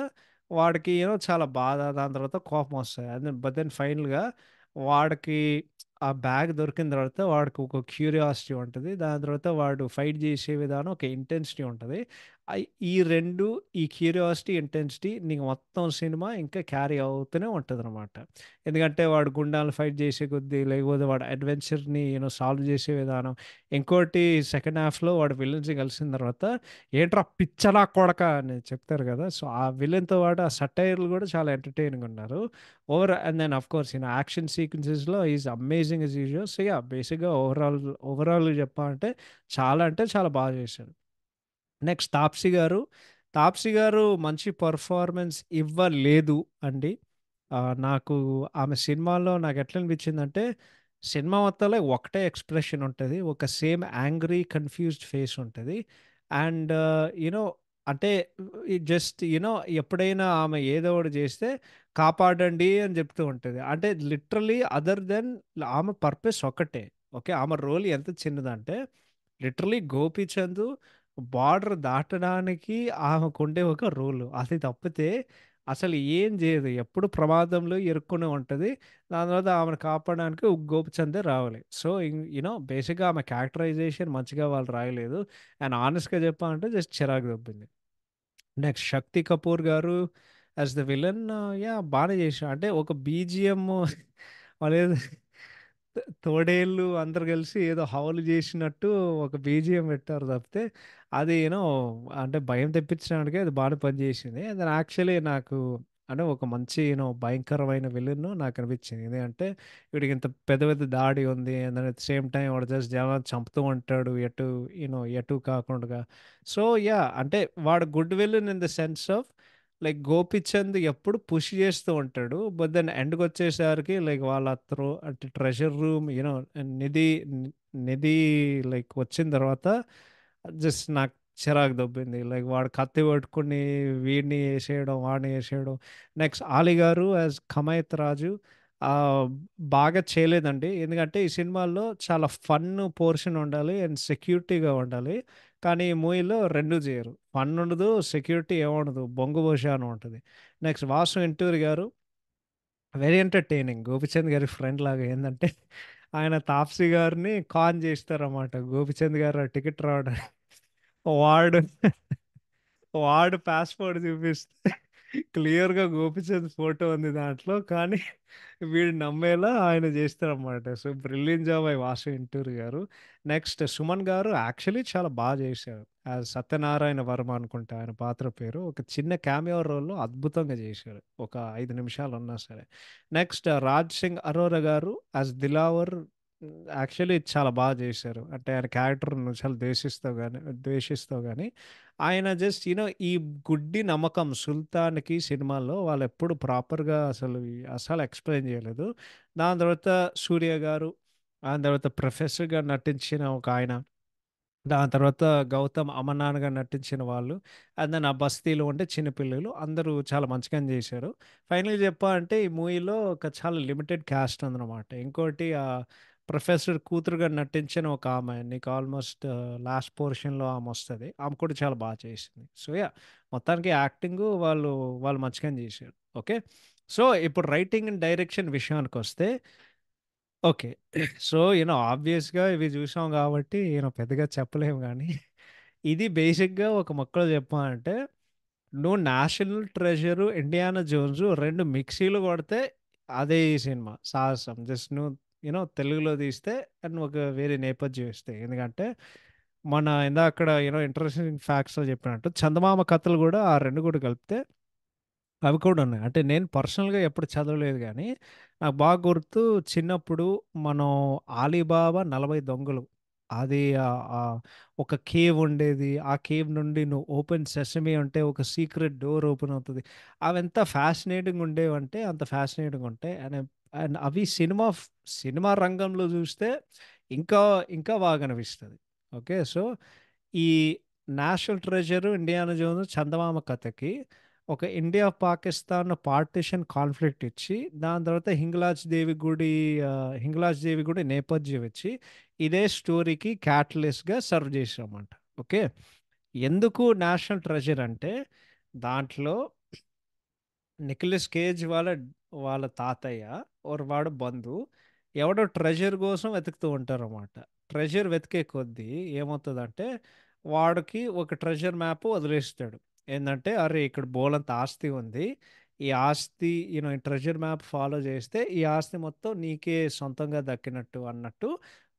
Speaker 1: వాడికి చాలా బాధ, దాని తర్వాత కోపం వస్తాయి. అదే బట్ దెన్ ఫైనల్గా వాడికి ఆ బ్యాగ్ దొరికిన తర్వాత వాడికి ఒక క్యూరియాసిటీ ఉంటుంది. దాని తర్వాత వాడు ఫైట్ చేసే విధానం ఒక ఇంటెన్సిటీ ఉంటుంది. ఈ రెండు, ఈ క్యూరియాసిటీ ఇంటెన్సిటీ నీకు మొత్తం సినిమా ఇంకా క్యారీ అవుతూనే ఉంటుంది అనమాట. ఎందుకంటే వాడు గుండాలను ఫైట్ చేసే కొద్దీ, లేకపోతే వాడు అడ్వెంచర్ని సాల్వ్ చేసే విధానం. ఇంకోటి సెకండ్ హాఫ్లో వాడు విలన్స్ కలిసిన తర్వాత ఏంట్రా పిచ్చలా కొడక అని చెప్తారు కదా, సో ఆ విలన్తో వాడు ఆ సటైర్లు కూడా చాలా ఎంటర్టైనింగ్ ఉన్నారు. And then of course action సీక్వెన్సెస్లో is amazing as usual. So ya, బేసిక్గా ఓవరాల్ చెప్పాలంటే అంటే చాలా బాగా చేశాడు. నెక్స్ట్ తాప్సీ గారు మంచి పర్ఫార్మెన్స్ ఇవ్వలేదు అండి. నాకు ఆమె సినిమాలో నాకు ఎట్లా అనిపించిందంటే, సినిమా మొత్తంలో ఒకటే ఎక్స్ప్రెషన్ ఉంటుంది, ఒక సేమ్ యాంగ్రీ కన్ఫ్యూజ్డ్ ఫేస్ ఉంటుంది. అండ్ యూనో అంటే జస్ట్ ఎప్పుడైనా ఆమె ఏదో ఒకటి చేస్తే కాపాడండి అని చెప్తూ ఉంటుంది. అంటే లిటరలీ అదర్ దెన్ ఆమె పర్పస్ ఒకటే. ఓకే, ఆమె రోల్ ఎంత చిన్నదంటే లిటరలీ గోపీచంద్ బార్డర్ దాటడానికి ఆమెకుండే ఒక రూలు, అది తప్పితే అసలు ఏం చేయదు. ఎప్పుడు ప్రమాదంలో ఇరుక్కునే ఉంటుంది. దాని తర్వాత ఆమెను కాపాడడానికి గోపిచందే రావాలి. సో బేసిక్గా ఆమె క్యారెక్టరైజేషన్ మంచిగా వాళ్ళు రాయలేదు. అండ్ ఆనెస్ట్గా చెప్పాలంటే జస్ట్ చిరాకు దొబ్బింది. నెక్స్ట్ శక్తి కపూర్ గారు యాజ్ ద విలన్, యా బాగానే చేశారు. అంటే ఒక బీజిఎం వాళ్ళు తోడేళ్ళు అందరు కలిసి ఏదో హవలు చేసినట్టు ఒక బీజిఎం పెట్టారు తప్పితే అది అంటే భయం తెప్పించడానికి అది బాగా పనిచేసింది. దాని యాక్చువల్లీ నాకు అంటే ఒక మంచి భయంకరమైన విలన్ నాకు అనిపించింది. ఎందుకంటే వీడికి ఇంత పెద్ద పెద్ద దాడి ఉంది, and at the same time వాడు జస్ట్ జనాలు చంపుతూ ఉంటాడు ఎటు కాకుండా. సో యా, అంటే వాడు good villain in the sense of like Gopichand ఎప్పుడు పుష్ చేస్తూ ఉంటాడు. బట్ దెన్ ఎండ్కి వచ్చేసరికి లైక్ వాళ్ళ అంటే ట్రెజర్ రూమ్ నిధి నిధి లైక్ వచ్చిన తర్వాత జస్ట్ నాకు చిరాకు దొబ్బింది. లైక్ వాడు కత్తి పట్టుకుని వీడిని వేసేయడం, వాడిని వేసేయడం. నెక్స్ట్ ఆలీ గారు యాజ్ కమైత్ రాజు ఆ, బాగా చేయలేదండి. ఎందుకంటే ఈ సినిమాల్లో చాలా ఫన్ పోర్షన్ ఉండాలి అండ్ సెక్యూరిటీగా ఉండాలి. కానీ ఈ మూవీలో రెండు చేయరు. ఫన్ ఉండదు, సెక్యూరిటీ ఏముండదు, బొంగు అని ఉంటుంది. నెక్స్ట్ వాసు ఇంటూరి గారు వెరీ ఎంటర్టైనింగ్. గోపిచంద్ గారి ఫ్రెండ్ లాగా ఏంటంటే ఆయన తాప్సీ గారిని కాన్ చేస్తారన్నమాట. గోపిచంద్ గారు టికెట్ రావడానికి వాడు వాడు పాస్పోర్ట్ చూపిస్తే క్లియర్గా గోపిచంద్ ఫోటో ఉంది దాంట్లో, కానీ వీడు నమ్మేలా ఆయన చేస్తారన్నమాట. సో బ్రిలియన్ జాబ్ అయి వాసు ఇంటూరి గారు. నెక్స్ట్ సుమన్ గారు యాక్చువల్లీ చాలా బాగా చేశారు. యాజ్ సత్యనారాయణ వర్మ అనుకుంటా ఆయన పాత్ర పేరు. ఒక చిన్న క్యామియో రోల్లో అద్భుతంగా చేశారు, ఒక 5 నిమిషాలు ఉన్నా సరే. నెక్స్ట్ రాజ్ సింగ్ అరోరా గారు యాజ్ దిలావర్ యాక్చువల్లీ చాలా బాగా చేశారు. అంటే ఆయన క్యారెక్టర్ను చాలా ద్వేషిస్తావు కానీ ఆయన జస్ట్ ఈ గుడ్డి నమ్మకం సుల్తాన్కి సినిమాలో వాళ్ళు ఎప్పుడు ప్రాపర్గా అసలు ఎక్స్ప్లెయిన్ చేయలేదు. దాని తర్వాత సూర్య గారు, దాని తర్వాత ప్రొఫెసర్గా నటించిన ఒక ఆయన, దాని తర్వాత గౌతమ్ అమర్నాథ్గా నటించిన వాళ్ళు, అండ్ దెన్ ఆ బస్తీలో ఉంటే చిన్నపిల్లలు అందరూ చాలా మంచిగా చేశారు. ఫైనల్గా చెప్పాలంటే ఈ మూవీలో ఒక చాలా లిమిటెడ్ క్యాస్ట్ ఉందన్నమాట. ఇంకోటి ఆ ప్రొఫెసర్ కూతురుగా నటించిన ఒక ఆమె, నీకు ఆల్మోస్ట్ లాస్ట్ పోర్షన్లో ఆమె వస్తుంది, ఆమె కూడా చాలా బాగా చేసింది. సో యా, మొత్తానికి యాక్టింగ్ వాళ్ళు వాళ్ళు మంచిగా చేశారు. ఓకే, సో ఇప్పుడు రైటింగ్ అండ్ డైరెక్షన్ విషయానికి వస్తే, ఓకే, సో ఆబ్వియస్గా ఇవి చూసాం కాబట్టి పెద్దగా చెప్పలేము కానీ ఇది బేసిక్గా ఒక మొక్కలో చెప్పాలంటే, నువ్వు నేషనల్ ట్రెజరు ఇండియానా జోన్స్ రెండు మిక్సీలు కొడితే అదే ఈ సినిమా సాహసం. జస్ట్ నువ్వు తెలుగులో తీస్తే అండ్ ఒక వేరే నేపథ్యం ఇస్తే. ఎందుకంటే మన ఇందాక అక్కడ ఇంట్రెస్టింగ్ ఫ్యాక్ట్స్ చెప్పినట్టు చందమామ కథలు కూడా ఆ రెండు కూడా కలిపితే అవి కూడా ఉన్నాయి. అంటే నేను పర్సనల్‌గా ఎప్పుడు చదవలేదు గానీ, నాకు బాగా గుర్తు చిన్నప్పుడు మనం 'ఆలీబాబా 40 దొంగలు' అది ఒక కేవ్ ఉండేది. ఆ కేవ్ నుండి నువ్వు ఓపెన్ సెసమి అంటే ఒక సీక్రెట్ డోర్ ఓపెన్ అవుతది. అవెంత ఫ్యాసినేటింగ్ ఉండేవంటే అంత ఫ్యాసినేటింగ్ ఉంటాయి. అండ్ అండ్ అవి సినిమా రంగంలో చూస్తే ఇంకా ఇంకా బాగా అనిపిస్తది. ఓకే. సో ఈ 'నేషనల్ ట్రెజర్', 'ఇండియానా జోన్స్', 'చందమామ కథకి' ఒక ఇండియా, పాకిస్తాన్ పార్టిషన్ కాన్ఫ్లిక్ట్ ఇచ్చి, దాని తర్వాత 'హింగ్లాజ్ దేవి గుడి' నేపథ్యం ఇచ్చి, ఇదే స్టోరీకి క్యాటలిస్ట్‌గా సర్వ్ చేసామన్నమాట. ఓకే. ఎందుకు 'నేషనల్ ట్రెజర్' అంటే దాంట్లో నికోలస్ కేజ్ వాళ్ళ తాతయ్య ఓర్ వాడు బంధువు ఎవడో ట్రెజర్ కోసం వెతుకుతూ ఉంటారన్నమాట. ట్రెజర్ వెతికే కొద్దీ ఏమవుతుందంటే వాడికి ఒక ట్రెజర్ మ్యాప్ వదిలేస్తాడు. ఏంటంటే అరే ఇక్కడ బోలంత ఆస్తి ఉంది. ఈ ఆస్తి ఈ ట్రెజర్ మ్యాప్ ఫాలో చేస్తే ఈ ఆస్తి మొత్తం నీకే సొంతంగా దక్కినట్టు అన్నట్టు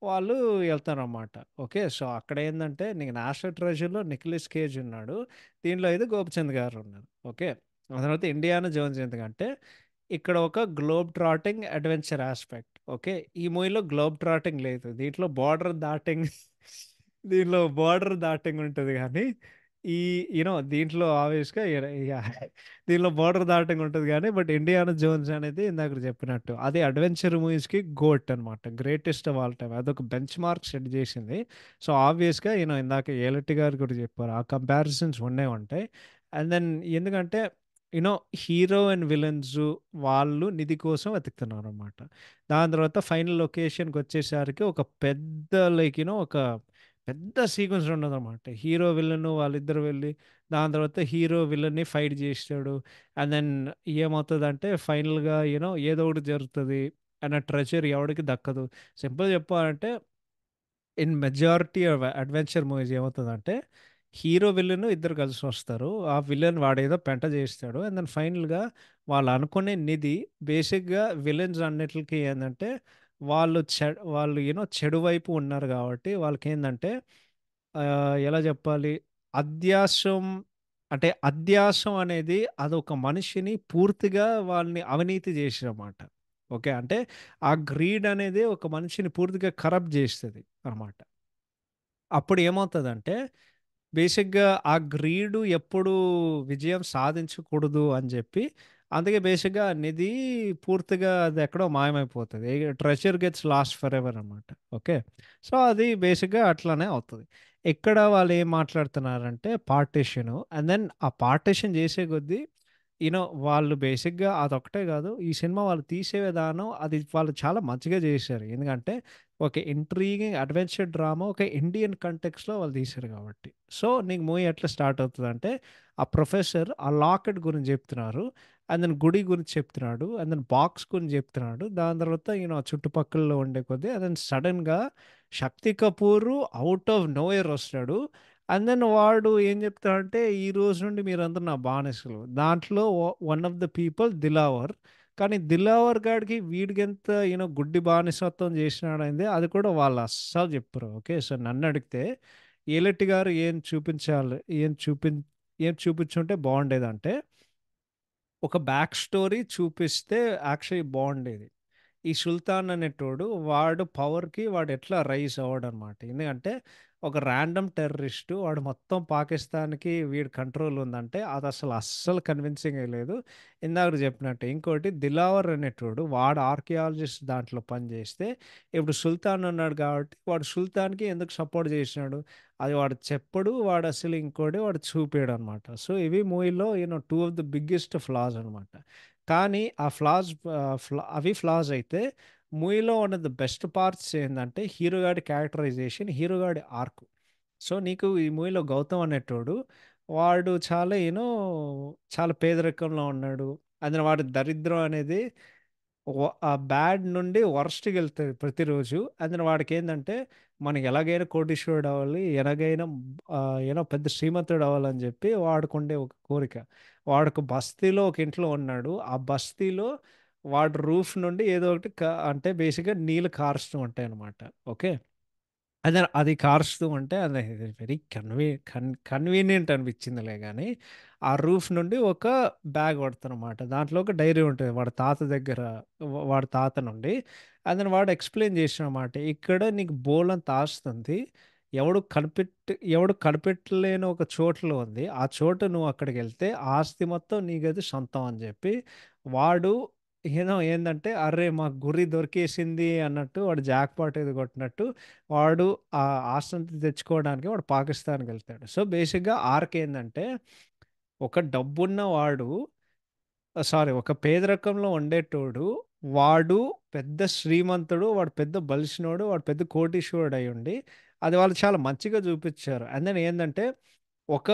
Speaker 1: వాళ్ళు వెళ్తారన్నమాట. ఓకే. సో అక్కడ ఏంటంటే నీకు నేషనల్ ట్రెజర్‌లో నికోలస్ కేజ్ ఉన్నాడు. దీనిలో అయితే గోపిచంద్ గారు ఉన్నారు. ఓకే. ఆ తర్వాత 'ఇండియానా జోన్స్' ఎందుకంటే, ఇక్కడ ఒక globe trotting adventure aspect. Okay. ఈ మూవీలో గ్లోబ్ ట్రాటింగ్ లేదు. దీంట్లో బోర్డర్ దాటింగ్ ఉంటది గానీ, ఈ దీంట్లో ఆబ్వియస్‌గా యాహ్! దీనిలో బోర్డర్ దాటింగ్ ఉంటది గానీ, బట్ 'ఇండియానా జోన్స్' అనేది ఇందాక చెప్పినట్టు అది అడ్వెంచర్ మూవీస్‌కి గోట్ అనమాట. Greatest of all time. అదొక బెంచ్ మార్క్ సెట్ చేసింది. సో, ఆబ్వియస్‌గా ఇందాక ఏలటి గారు కూడా చెప్పారు. ఆ కంపారిజన్స్ ఉండే ఉంటాయి. అండ్ దెన్ ఎందుకంటే యూనో హీరో అండ్ విలన్స్ వాళ్ళు నిధి కోసం వెతుకుతున్నారనమాట. దాని తర్వాత ఫైనల్ లొకేషన్‌కొచ్చేసరికి ఒక పెద్ద ఒక పెద్ద సీక్వెన్స్ ఉండదనమాట. హీరో, విలన్ వాళ్ళిద్దరు వెళ్లి దాని తర్వాత హీరో విలన్‌ని ఫైట్ జేస్తాడు. అండ్ దెన్ ఏమవుతదంటే ఫైనల్‌గా ఏదో ఒకటి జరుగుతది. అండ్ ఆ ట్రెజర్ ఎవడికి దక్కదు. సింపుల్‌గా చెప్పాలంటే in majority of adventure movies ఏమవుతదంటే, హీరో, విలన్ ఇద్దరు కలిసొస్తారు. ఆ విలన్ వాడేదో పెంట చేస్తాడు. అండ్ దెన్ ఫైనల్‌గా వాళ్ళు అనుకునే నిధి బేసిక్‌గా విలన్స్ అన్నిట్లికి ఏందంటే, వాళ్ళు చెడు వైపు ఉన్నారు కాబట్టి వాళ్ళకేందంటే ఎలా చెప్పాలి? అత్యాశం అత్యాశం అనేది అదొక మనిషిని పూర్తిగా వాళ్ళని అవినీతి చేసినమాట. ఓకే. అంటే ఆ గ్రీడ్ అనేది ఒక మనిషిని పూర్తిగా కరప్ట్ చేస్తది అనమాట. అప్పుడు ఏమవుతదంటే బేసిక్‌గా ఆ గ్రీడు ఎప్పుడు విజయం సాధించకూడదు అని జెప్పి, అందుకే బేసిక్‌గా నిధి పూర్తిగా అదెక్కడో మాయమైపోతది. ట్రెజర్ గెట్స్ లాస్ట్ ఫరెవర్ అనమాట. ఓకే. సో, అది బేసిక్‌గా అట్లనే అవుతది. ఇక్కడ వాళ్ళేం మాట్లాడుతున్నారంటే పార్టిషను. అండ్ దెన్ ఆ పార్టిషన్ జేసే కొద్దీ వాళ్ళు బేసిక్‌గా అదొక్కటే గాదు. ఈ సినిమా వాళ్ళు తీసే విధానం అది వాళ్ళు చాలా మంచిగా జేశారు. ఎందుకంటే ఒక ఇంట్రిగింగ్ అడ్వెంచర్ డ్రామా ఒక ఇండియన్ కంటెక్స్‌లో వాళ్ళు తీశారు కాబట్టి. సో, నీకు మూవీ ఎట్లా స్టార్ట్ అవుతదంటే, ఆ ప్రొఫెసర్ ఆ లాకెట్ గురించి చెప్తున్నారు. అండ్ దెన్ గుడి గురించి చెప్తున్నాడు. అండ్ దెన్ బాక్స్ గురించి చెప్తున్నాడు. దాని తర్వాత చుట్టుపక్కలలో ఉండే కొద్దీ అండ్ దెన్ సడెన్‌గా 'శక్తి కపూర్' ఔట్ ఆఫ్ నోవేర్ వస్తాడు. అండ్ దెన్ వాడు ఏం చెప్తాడంటే, "ఈ రోజు నుండి మీరందరూ నా బానిసలు." దాంట్లో one of the people 'Dilawar.' కానీ 'దిలావర్' గాడికి వీడికెంత గుడ్డి బానిసత్వం చేసినాడనేది అది కూడా వాళ్ళు అస్సలు చెప్పరు. ఓకే. సో, నన్నడిగితే 'ఏలటి గారు' ఏం చూపించుంటే బావుండేదంటే, ఒక బ్యాక్ స్టోరీ చూపిస్తే యాక్చువల్లీ బావుండేది. ఈ సుల్తాన్ అనేటోడు వాడు పవర్‌కి వాడు ఎట్లా రైజ్ అవ్వడనమాట. ఎందుకంటే ఒక రాండమ్ టెర్రరిస్టు వాడు మొత్తం పాకిస్తాన్‌కి వీడి కంట్రోల్ ఉందంటే అదసలు అస్సలు కన్విన్సింగే లేదు. ఇందాక చెప్పినట్టు. ఇంకోటి దిలావర్ అనేటోడు వాడు ఆర్కియాలజిస్ట్ దాంట్లో పనిచేస్తే ఇప్పుడు సుల్తాన్ ఉన్నాడు కాబట్టి వాడు సుల్తాన్‌కి ఎందుకు సపోర్ట్ చేసినాడు? అది వాడు చెప్పడు. వాడసలు ఇంకోటి వాడు చూపియడనమాట. సో, ఇవి మూవీలో 2 ఆఫ్ ది బిగ్గెస్ట్ ఫ్లాస్ అనమాట. కానీ ఆ అవి ఫ్లాస్ అయితే మూవీలో one of the best parts ఏందంటే హీరో గాడి క్యారెక్టరైజేషన్, హీరో గాడి ఆర్క్. సో, నీకు ఈ మూవీలో గౌతమ్ అనేటోడు వాడు చాలా చాలా పేదరికంలో ఉన్నాడు. అందులో వాడి దరిద్రం అనేది ఆ బ్యాడ్ నుండి వరస్ట్‌గెళ్తది ప్రతిరోజు. అందులో వాడికేందంటే మనం ఎలాగైనా కోటీశ్వరుడు అవ్వాలి, ఎలాగైనా పెద్ద శ్రీమంతుడు అవ్వాలని చెప్పి వాడికుండే ఒక కోరిక. వాడొక బస్తీలో ఒక ఇంట్లో ఉన్నాడు. ఆ బస్తీలో వాడు రూఫ్ నుండి ఏదో ఒకటి అంటే బేసిక్‌గా నీళ్ళు కారుస్తూ ఉంటాయన్నమాట. ఓకే. అదే అది కారుస్తూ ఉంటే అది వెరీ కన్వీనియంట్ అనిపించిందిలే గానీ, ఆ రూఫ్ నుండి ఒక బ్యాగ్ పడతనమాట. దాంట్లో ఒక డైరీ ఉంటది. వాడి తాత దగ్గర వాడి తాత నుండి. వాడు ఎక్స్‌ప్లెయిన్ చేసినమాట. "ఇక్కడ నీకు బోలెడంత ఆస్తుంది. ఎవడు కనిపెట్టలేని ఒక చోటులో ఉంది. ఆ చోట నువ్వు అక్కడికెళ్తే ఆ ఆస్తి మొత్తం నీకది సొంతం" అని చెప్పి వాడు ఏందంటే, "అర్రె! మాకు గురి దొరికేసింది" అన్నట్టు వాడు జాక్‌పాట్ ఏదో కొట్టినట్టు వాడు ఆ ఆస్తిని తెచ్చుకోవడానికి వాడు పాకిస్తాన్‌కెళ్తాడు. సో, బేసిక్‌గా ఆర్క్ ఏందంటే, ఒక డబ్బున్న వాడు సారీ ఒక పేదరికంలో ఉండేటోడు, వాడు పెద్ద శ్రీమంతుడు, వాడు పెద్ద బలిసినోడు, వాడు పెద్ద కోటీశ్వరుడయ్యుండి, అది వాళ్ళు చాలా మంచిగా చూపిచ్చారు. ఏందంటే, ఒక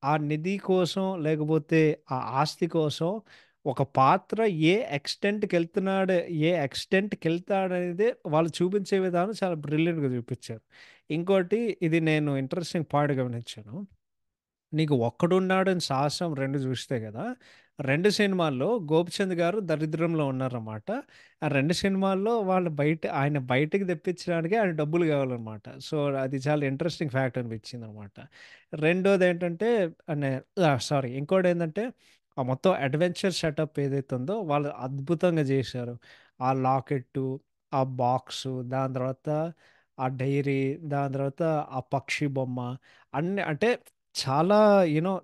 Speaker 1: ఆ నిధి కోసం, లేకపోతే ఆ ఆస్తి కోసం ఒక పాత్ర ఏ ఎక్స్‌టెంట్‌కెళ్తాడనేదే వాళ్ళు చూపించే విధానం చాలా బ్రిలియంట్‌గా చూపిచ్చారు. ఇంకోటి ఇది నేను ఇంట్రెస్టింగ్ పాయింట్ గమనించాను. నీకు 'ఒక్కడున్నాడని సాహసం' 2 చూస్తే గదా! 2 సినిమాల్లో గోపిచంద్ గారు దరిద్రంలో ఉన్నారన్నమాట. ఆ 2 సినిమాల్లో ఆయన బయటికి తెప్పించడానికి ఆయన డబ్బులు కావాలన్నమాట. సో, అది చాలా ఇంట్రెస్టింగ్ ఫ్యాక్ట్ అనిపించిందన్నమాట. రెండోదేంటంటే అనే సారీ ఇంకోటేంటంటే ఆ మొత్తం అడ్వెంచర్ సెటప్ ఏదైతే ఉందో వాళ్ళు అద్భుతంగా చేశారు. ఆ లాకెట్టు, ఆ బాక్సు, దాని తర్వాత ఆ డైరీ, దాని తర్వాత ఆ పక్షి బొమ్మ అన్నీ అంటే చాలా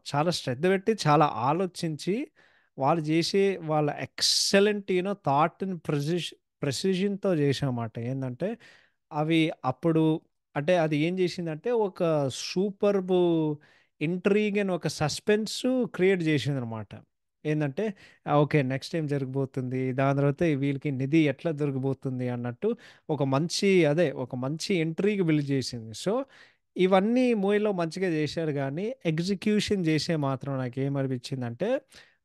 Speaker 1: చాలా శ్రద్ధ పెట్టి, చాలా ఆలోచించి, వాళ్ళు జేసే వాళ్ళ ఎక్సలెంట్ థాట్‌ని ప్రెసిషన్‌తో చేశామాట. ఏందంటే, అవి అప్పుడు అంటే అది ఏం చేసిందంటే, ఒక సూపర్బ్ ఇంట్రిగ్ అని ఒక సస్పెన్సు క్రియేట్ చేసిందనమాట. ఏందంటే, ఓకే. నెక్స్ట్ ఏం జరగబోతుంది? దాని తర్వాత వీళ్ళకి నిధి ఎట్లా దొరకబోతుంది అన్నట్టు ఒక మంచి ఇంట్రిగ్ బిల్డ్ చేసింది. సో, ఇవన్నీ మూవీలో మంచిగా చేశారు గానీ, ఎగ్జిక్యూషన్ చేసే మాత్రం నాకేమనిపించిందంటే,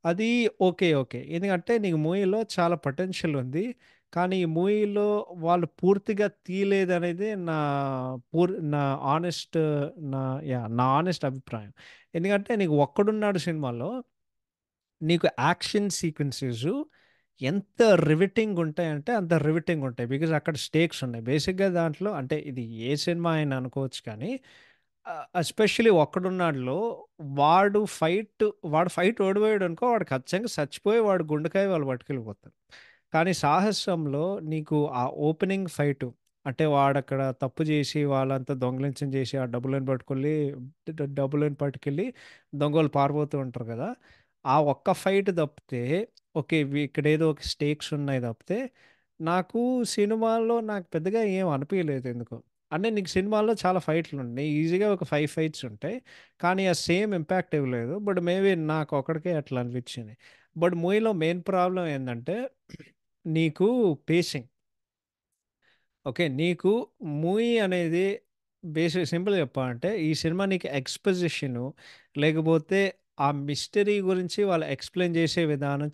Speaker 1: అది ఓకే. ఎందుకంటే నీకు మూవీలో చాలా పొటెన్షియల్ ఉంది. కానీ ఈ మూవీలో వాళ్ళు పూర్తిగా తీయలేదనేది నా హానెస్ట్ నా హానెస్ట్ అభిప్రాయం. ఎందుకంటే నీకు 'ఒక్కడున్నాడు' సినిమాలో నీకు యాక్షన్ సీక్వెన్సెసు ఎంత రివిటింగ్ ఉంటాయంటే అంత రివిటింగ్ ఉంటాయి. బికాజ్ అక్కడ స్టేక్స్ ఉన్నాయి. బేసిక్‌గా దాంట్లో అంటే ఇది ఏ సినిమా అయినా అనుకోవచ్చు కానీ ఎస్పెషల్లీ 'ఒక్కడున్నాడులో' వాడు ఫైట్ ఓడిపోయాడనుకో వాడు ఖచ్చితంగా చచ్చిపోయి వాడు గుండెకాయ వాళ్ళు పట్టుకెళ్ళిపోతారు. కానీ 'సాహసంలో' నీకు ఆ ఓపెనింగ్ ఫైటు అంటే వాడక్కడ తప్పు చేసి వాళ్ళంతా దొంగలించడం చేసి ఆ డబ్బులను పట్టుకెళ్ళి దొంగోళ్ళు పారిపోతూ ఉంటారు కదా! ఆ ఒక్క ఫైట్ తప్పితే ఓకే. ఇక్కడేదో ఒక స్టేక్స్ ఉన్నాయి తప్పితే నాకు నాకు పెద్దగా ఏం అనిపియలేదు ఎందుకో. అంటే నీకు సినిమాల్లో చాలా ఫైట్‌లున్నాయి. ఈజీగా ఒక 5 ఫైట్స్ ఉంటాయి. కానీ ఆ సేమ్ ఇంపాక్ట్ ఇవ్వలేదు. బట్ మేబీ నాకొక్కడికే అట్లా అనిపించింది. బట్ మూవీలో మెయిన్ ప్రాబ్లమ్ ఏందంటే నీకు పేసింగ్. ఓకే. నీకు మూవీ అనేది సింపుల్‌గా చెప్పాలంటే, ఈ సినిమా నీకు ఎక్స్‌పోజిషను లేకపోతే ఆ మిస్టరీ గురించి వాళ్ళు ఎక్స్‌ప్లెయిన్ చేసే విధానం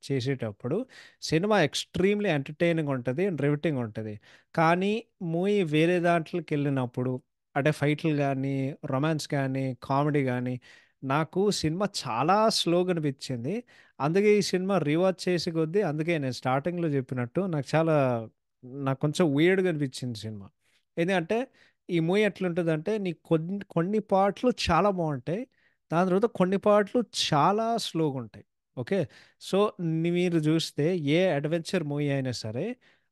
Speaker 1: చేసేటప్పుడు సినిమా ఎక్స్‌ట్రీమ్‌లీ ఎంటర్‌టైనింగ్ ఉంటది. అండ్ రివిటింగ్ ఉంటది. కానీ మూవీ వేరే దాంట్లోకెళ్ళినప్పుడు అంటే ఫైట్‌లు గానీ, రొమాన్స్ గానీ, కామెడీ గానీ నాకు సినిమా చాలా స్లోగా అనిపించింది. అందుకే ఈ సినిమా రీవాచ్ చేసే కొద్దీ అందుకే నేను స్టార్టింగ్‌లో చెప్పినట్టు నాకు కొంచెం వియర్డ్‌గా అనిపించింది సినిమా. ఎందుకంటే, ఈ మూవీ ఎట్లుంటదంటే, నీకు కొన్ని పార్ట్‌లు చాలా బావుంటాయి. దాని తర్వాత కొన్ని పార్ట్‌లు చాలా స్లోగుంటాయి. ఓకే. సో, మీరు జూస్తే ఏ అడ్వెంచర్ మూవీ అయినా సరే,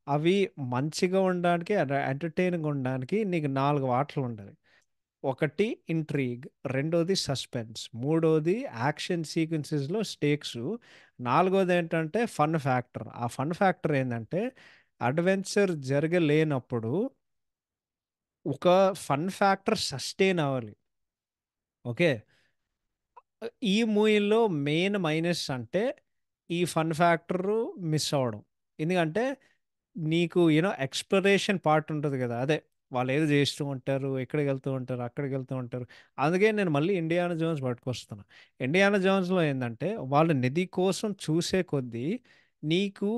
Speaker 1: అవి మంచిగా ఉండడానికి ఎంటర్‌టైనింగ్‌గా ఉండడానికి నీకు 4 పాటలుండాలి. ఒకటి ఇంట్రిగ్, రెండోది సస్పెన్స్, మూడోది యాక్షన్ సీక్వెన్సెస్‌లో స్టేక్సు, నాలుగోదేంటంటే ఫన్ ఫ్యాక్టర్. ఆ ఫన్ ఫ్యాక్టర్ ఏందంటే, అడ్వెంచర్ జరగలేనప్పుడు ఒక ఫన్ ఫ్యాక్టర్ సస్టెయిన్ అవ్వాలి. ఓకే. ఈ మూవీలో మెయిన్ మైనస్ అంటే, ఈ ఫన్ ఫ్యాక్టరు మిస్ అవ్వడం. ఎందుకంటే, నీకు ఎక్స్‌ప్లోరేషన్ పార్ట్ ఉంటది గదా! అదే వాళ్ళేదో జేస్తూ ఉంటారు, ఇక్కడికెళ్తూ ఉంటారు, అక్కడికెళ్తూ ఉంటారు. అందుకే నేను మళ్ళీ 'ఇండియానా జోన్స్' పట్టుకొస్తున్నా. 'ఇండియానా జోన్స్‌లో' ఏందంటే, వాళ్ళు నిధి కోసం చూసే కొద్దీ, నీకు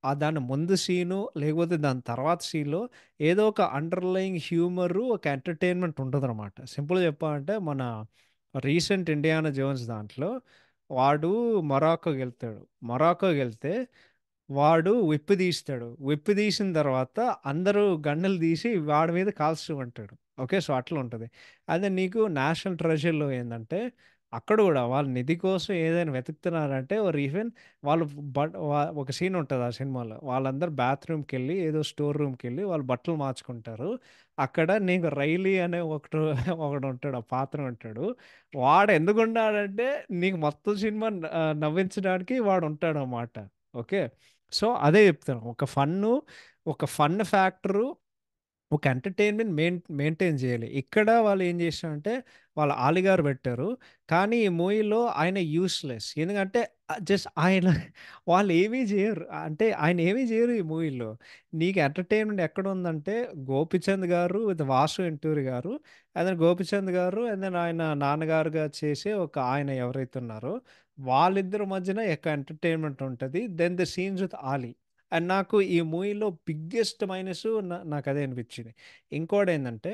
Speaker 1: దాని ముందు సీను, లేకపోతే దాని తర్వాత సీన్‌లో ఏదో ఒక అండర్‌లయింగ్ హ్యూమరు, ఒక ఎంటర్‌టైన్‌మెంట్ ఉంటదనమాట. సింపుల్‌గా చెప్పాలంటే, మన రీసెంట్ 'ఇండియానా జోన్స్' దాంట్లో వాడు మొరాకోకెళ్తాడు. మొరాకోకెళ్తే వాడు విప్పు తీస్తాడు. విప్పు తీసిన తర్వాత అందరూ గన్నులు తీసి వాడి మీద కాల్స్తూ ఉంటాడు. ఓకే. సో, అట్లా ఉంటది. అదే నీకు 'నేషనల్ ట్రెజర్‌లో' ఏందంటే, అక్కడ గూడా వాళ్ళు నిధి కోసం ఏదైనా వెతుకుతున్నారంటే ఆర్ ఈవెన్ వాళ్ళు ఒక సీన్ ఉంటది ఆ సినిమాలో. వాళ్ళందరూ బాత్రూమ్‌కెళ్ళి ఏదో స్టోర్ రూమ్‌కెళ్ళి వాళ్ళు బట్టలు మార్చుకుంటారు. అక్కడ నీకు రైలీ అనే ఒకడుంటాడు. ఆ పాత్ర ఉంటాడు. వాడు ఎందుకున్నాడంటే నీకు మొత్తం సినిమా నవ్వించడానికి వాడుంటాడనమాట. ఓకే. సో, అదే చెప్తాను. ఒక ఫన్ ఫ్యాక్టరు, ఒక ఎంటర్‌టైన్‌మెంట్ మెయింటైన్ జేయాలి. ఇక్కడ వాళ్ళు ఏం చేశారంటే, వాళ్ళ ఆలిగారు పెట్టారు. కానీ ఈ మూవీలో ఆయన యూజ్‌లెస్. ఎందుకంటే జస్ట్ ఆయన వాళ్ళు ఏమీ జేయరు. అంటే ఆయన ఏమీ జేయరు ఈ మూవీలో. నీకు ఎంటర్‌టైన్‌మెంట్ ఎక్కడుందంటే, గోపీచంద్ గారు విత్ వాసు ఎంటూరి గారు, అండ్ దెన్ గోపీచంద్ గారు, అండ్ దెన్ ఆయన నాన్నగారుగా చేసే ఒక ఆయన ఎవరైతే ఉన్నారో, వాళ్ళిద్దరి మధ్యన ఎంటర్‌టైన్‌మెంట్ ఉంటది. Then the scenes with Ali. And నాకు ఈ మూవీలో బిగ్గెస్ట్ మైనసు నాకదే అనిపిచ్చింది. ఇంకోటేందంటే,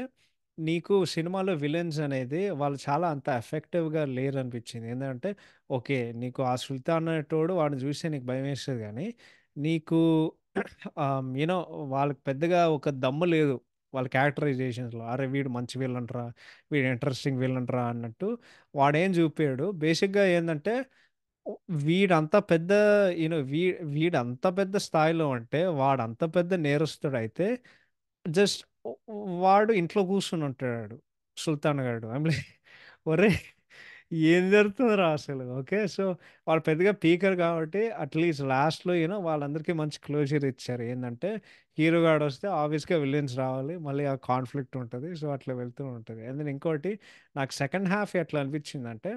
Speaker 1: నీకు సినిమాలో విలన్స్ అనేది వాళ్ళు చాలా అంత ఎఫెక్టివ్‌గా లేరనిపిచ్చింది. ఏందంటే, ఓకే. నీకు ఆ సుల్తాన్ అనేటోడు వాడిని చూస్తే నీకు భయమేస్తది గానీ, నీకు వాళ్ళకి పెద్దగా ఒక దమ్ము లేదు. వాళ్ళ క్యారెక్టరైజేషన్స్‌లో. అరే! వీడు మంచి విలన్ రా! వీడు ఇంట్రెస్టింగ్ విలన్ రా! అన్నట్టు వాడేం చూపియడు. బేసిక్‌గా ఏందంటే ఓ వీడంత పెద్ద యూ నో వీ వీడంత పెద్ద స్థాయిలో అంటే, వాడంత పెద్ద నేరస్తుడైతే జస్ట్ ఒ వాడు ఇంట్లో కూర్చొని ఉంటాడు. సుల్తాన్ గాడు. ఐయామ్ లైక్ ఒరేయ్! ఏం జరుగుతుందిరా అసలు? ఓకే. సో, వాళ్ళు పెద్దగా పీకరు కాబట్టి అట్‌లీస్ట్ లాస్ట్‌లో వాళ్ళందరికీ మంచి క్లోజర్ ఇచ్చారు. ఏందంటే, హీరో గాడొస్తే ఆబ్వియస్‌గా విలన్స్ రావాలి. మళ్ళీ ఆ కాన్‌ఫ్లిక్ట్ ఉంటది. సో, అట్లా వెళ్తూ ఉంటది. అండ్ దెన్ ఇంకోటి నాకు సెకండ్ హాఫ్ ఎట్లా అనిపించిందంటే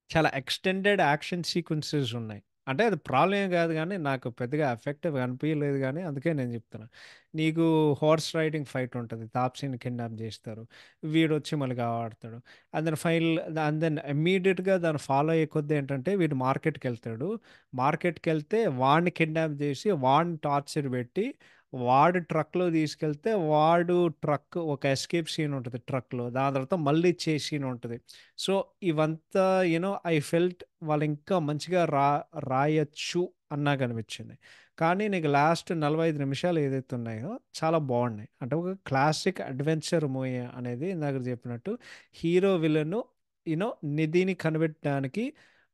Speaker 1: చాలా ఎక్స్‌టెండెడ్ యాక్షన్ సీక్వెన్సెస్ ఉన్నాయి. అంటే అది ప్రాబ్లమ్ ఏం కాదు గానీ, నాకు పెద్దగా ఎఫెక్టివ్‌గా అనిపియలేదు గానీ, అందుకే నేను చెప్తున్నా. నీకు హార్స్ రైడింగ్ ఫైట్ ఉంటది. తాప్సీని కిడ్నాప్ చేస్తారు. వీడొచ్చి మళ్ళీ కాపాడతాడు. అండ్ దెన్ ఇమ్మీడియేట్‌గా దాన్ని ఫాలో అయ్యే కొద్దీ ఏంటంటే, వీడు మార్కెట్‌కెళ్తాడు. మార్కెట్‌కెళ్తే వాడిని కిడ్నాప్ చేసి, వాడిని టార్చర్ పెట్టి, వాడు ట్రక్‌లో తీసుకెళ్తే, వాడు ఒక ఎస్కేప్ సీన్ ఉంటది ట్రక్‌లో. దాని తర్వాత మళ్ళీ చేస్ సీన్ ఉంటది. సో, ఇవంతా ఐ ఫెల్ట్ వాళ్ళింకా మంచిగా రాయొచ్చు అని నాకనిపిచ్చింది. కానీ నీకు లాస్ట్ 45 నిమిషాలు ఏదైతే ఉన్నాయో చాలా బావున్నాయి. అంటే ఒక క్లాసిక్ అడ్వెంచర్ మూవీ అనేది ఇందాక చెప్పినట్టు హీరో, విలను నిధిని కనిపెట్టడానికి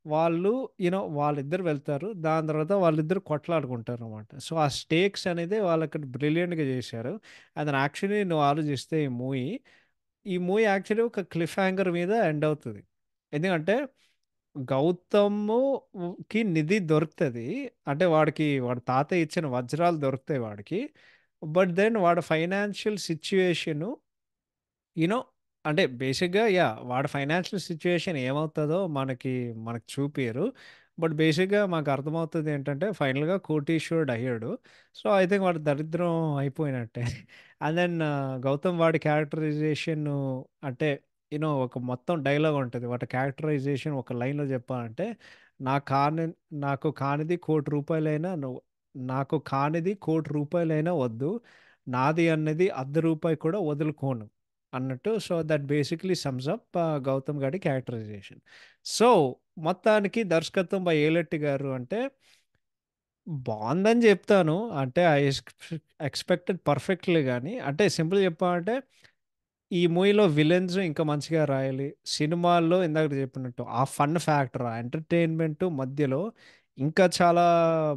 Speaker 1: వాళ్ళు వాళ్ళిద్దరు వెళ్తారు. దాని తర్వాత వాళ్ళిద్దరు కొట్లాడుకుంటారనమాట. సో, ఆ స్టేక్స్ అనేది వాళ్ళక్కడ బ్రిలియంట్‌గా చేశారు. అది యాక్చువల్లీ నువ్వు ఆలోచిస్తే ఈ మూవీ యాక్చువల్లీ ఒక క్లిఫ్ హ్యాంగర్ మీద ఎండ్ అవుతది. ఎందుకంటే గౌతమ్‌కి నిధి దొరుకుతది. అంటే వాడి తాతయ్య ఇచ్చిన వజ్రాలు దొరుకుతాయి వాడికి. బట్ దెన్ వాడి ఫైనాన్షియల్ సిట్యుయేషను యూ నో అంటే బేసిక్‌గా వాడి ఫైనాన్షియల్ సిట్యుయేషన్ ఏమవుతదో మనకు చూపియరు. బట్ బేసిక్‌గా మాకు అర్థమవుతది ఏంటంటే ఫైనల్‌గా కోటీశ్వరుడు అయ్యాడు. సో, ఐ థింక్ వాడు దరిద్రం అయిపోయినట్టే. అండ్ దెన్ గౌతమ్ వాడి క్యారెక్టరైజేషను అంటే ఒక మొత్తం డైలాగ్ ఉంటది. వాటి క్యారెక్టరైజేషన్ ఒక లైన్‌లో చెప్పాలంటే, "నా కాని నాకు కానిది నాకు కానిది ₹1,00,00,000 వద్దు. నాది అన్నది రూ. 1 కూడా వదులుకోను." అన్నట్టు. So, that basically sums up Gautam గాడి క్యారెక్టరైజేషన్. సో, మొత్తానికి దర్శకత్వం బై ఏలెట్టి గారు అంటే బావుందని జెప్తాను. అంటే ఎక్స్‌పెక్టెడ్ పర్ఫెక్ట్‌లీ గాని, అంటే సింపుల్‌గా చెప్పాలంటే ఈ మూవీలో విలన్స్ ఇంకా మంచిగా రాయాలి. సినిమాల్లో ఇందాక చెప్పినట్టు ఆ ఫన్ ఫ్యాక్టర్, ఆ ఎంటర్‌టైన్‌మెంట్ మధ్యలో ఇంకా చాలా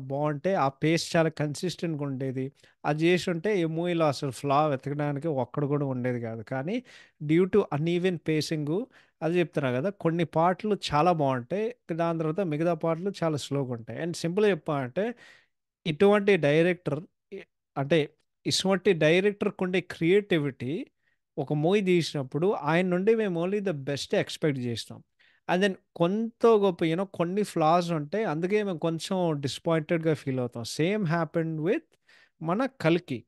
Speaker 1: బావుంటే, ఆ పేస్ చాలా కన్సిస్టెంట్‌గా ఉండేది. అది జేసుంటే ఈ మూవీలో అసలు ఫ్లా వెతకడానికి ఒక్కడు కూడా ఉండేది గాదు. కానీ డ్యూ టు అన్‌ఈవెన్ పేసింగు అదే చెప్తున్నా గదా! కొన్ని పార్ట్‌లు చాలా బావుంటాయి. దాని తర్వాత మిగతా పార్ట్‌లు చాలా స్లోగుంటాయి. అండ్ సింపుల్‌గా చెప్పాలంటే ఇటువంటి డైరెక్టర్ ఎ అంటే ఇటువంటి డైరెక్టర్‌కుండే క్రియేటివిటీ ఒక మూవీ తీసినప్పుడు ఆయన నుండి మేము ఓన్లీ ద బెస్ట్ ఎక్స్‌పెక్ట్ జేస్తాం. అండ్ దెన్ కొంతో గొప్ప కొన్ని ఫ్లాస్ ఉంటాయి. అందుకే మేము కొంచెం డిసప్పాయింటెడ్‌గా ఫీల్ అవుతాం. సేమ్ హ్యాపెండ్ విత్ మన 'కల్కి'.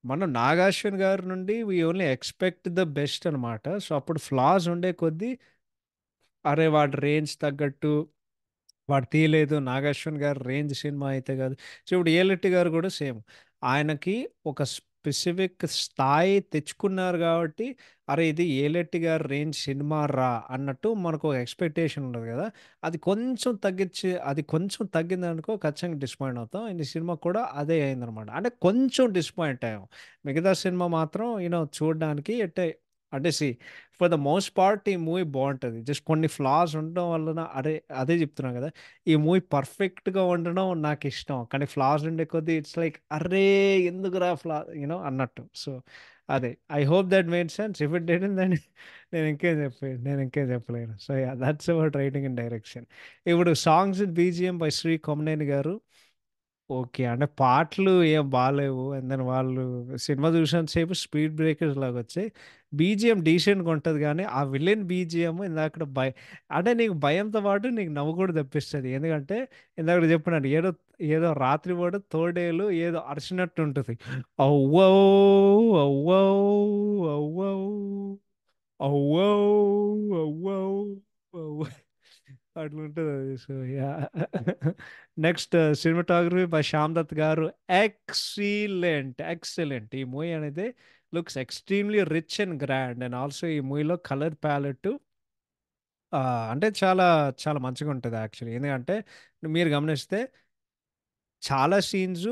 Speaker 1: మనం 'నాగార్జున' గారి నుండి we only expect the best అనమాట. సో, అప్పుడు ఫ్లాస్ ఉండే కొద్దీ అరే! వాడి రేంజ్ తగ్గట్టు వాడు తీయలేదు. 'నాగార్జున' గారి రేంజ్ సినిమా అయితే కాదు. సో, ఇప్పుడు 'ఏలెట్టి' గారు కూడా సేమ్. ఆయనకి ఒక స్పెసిఫిక్ స్థాయి తెచ్చుకున్నారు కాబట్టి అరే ఇది ఏలెట్టి గారి రేంజ్ సినిమా రా అన్నట్టు మనకు ఒక ఎక్స్పెక్టేషన్ ఉండదు కదా. అది కొంచెం తగ్గిందనుకో ఖచ్చితంగా డిసప్పాయింట్ అవుతాం. ఈ సినిమా కూడా అదే అయిందనమాట. అంటే కొంచెం డిసప్పాయింట్ అయ్యాం. మిగతా సినిమా మాత్రం చూడడానికి అంటే ఫర్ ద మోస్ట్ పార్ట్ ఈ మూవీ బాగుంటుంది. జస్ట్ కొన్ని ఫ్లాస్ ఉండడం వలన అదే చెప్తున్నా కదా. ఈ మూవీ పర్ఫెక్ట్గా ఉండడం నాకు ఇష్టం, కానీ ఫ్లాస్ ఉండే కొద్దీ ఇట్స్ లైక్ అరే ఎందుకురా అన్నట్టు. సో అదే, I hope that made sense. If it did then నేను ఇంకేం చెప్పలేను. So ya, that's about writing and direction. ఇప్పుడు songs with BGM by Shri Komaneni గారు. ఓకే. అంటే పాటలు ఏం బాలేవు. అండ్ దెన్ వాళ్ళు సినిమా చూసినంత సేపు స్పీడ్ బ్రేకర్స్ లాగొచ్చాయి. బీజీఎం డీసెంట్‌గా ఉంటది గానీ, ఆ విలన్ బీజీఎం ఇందాకడ అంటే నీకు భయంతో పాటు నీకు నవ్వు కూడా తెప్పిస్తది. ఎందుకంటే ఇందాకడ చెప్పినట్టు ఏదో ఏదో రాత్రిపూట తోడేలు ఏదో అరిచినట్టు ఉంటది. అవ్వో! అవ్వో! అవ్వో! అవ్వో! అవ్వో! అవ్వ అట్లుంటదది. So, yah! Next cinematography by Shyam Dutt గారు. ఎక్సలెంట్. ఈ మూవీ అనేది looks extremely rich and grand. And also ఈ మూవీలో కలర్ ప్యాలెట్ అంటే చాలా చాలా మంచిగుంటది యాక్చువల్లీ. ఎందుకంటే మీరు గమనిస్తే చాలా సీన్స్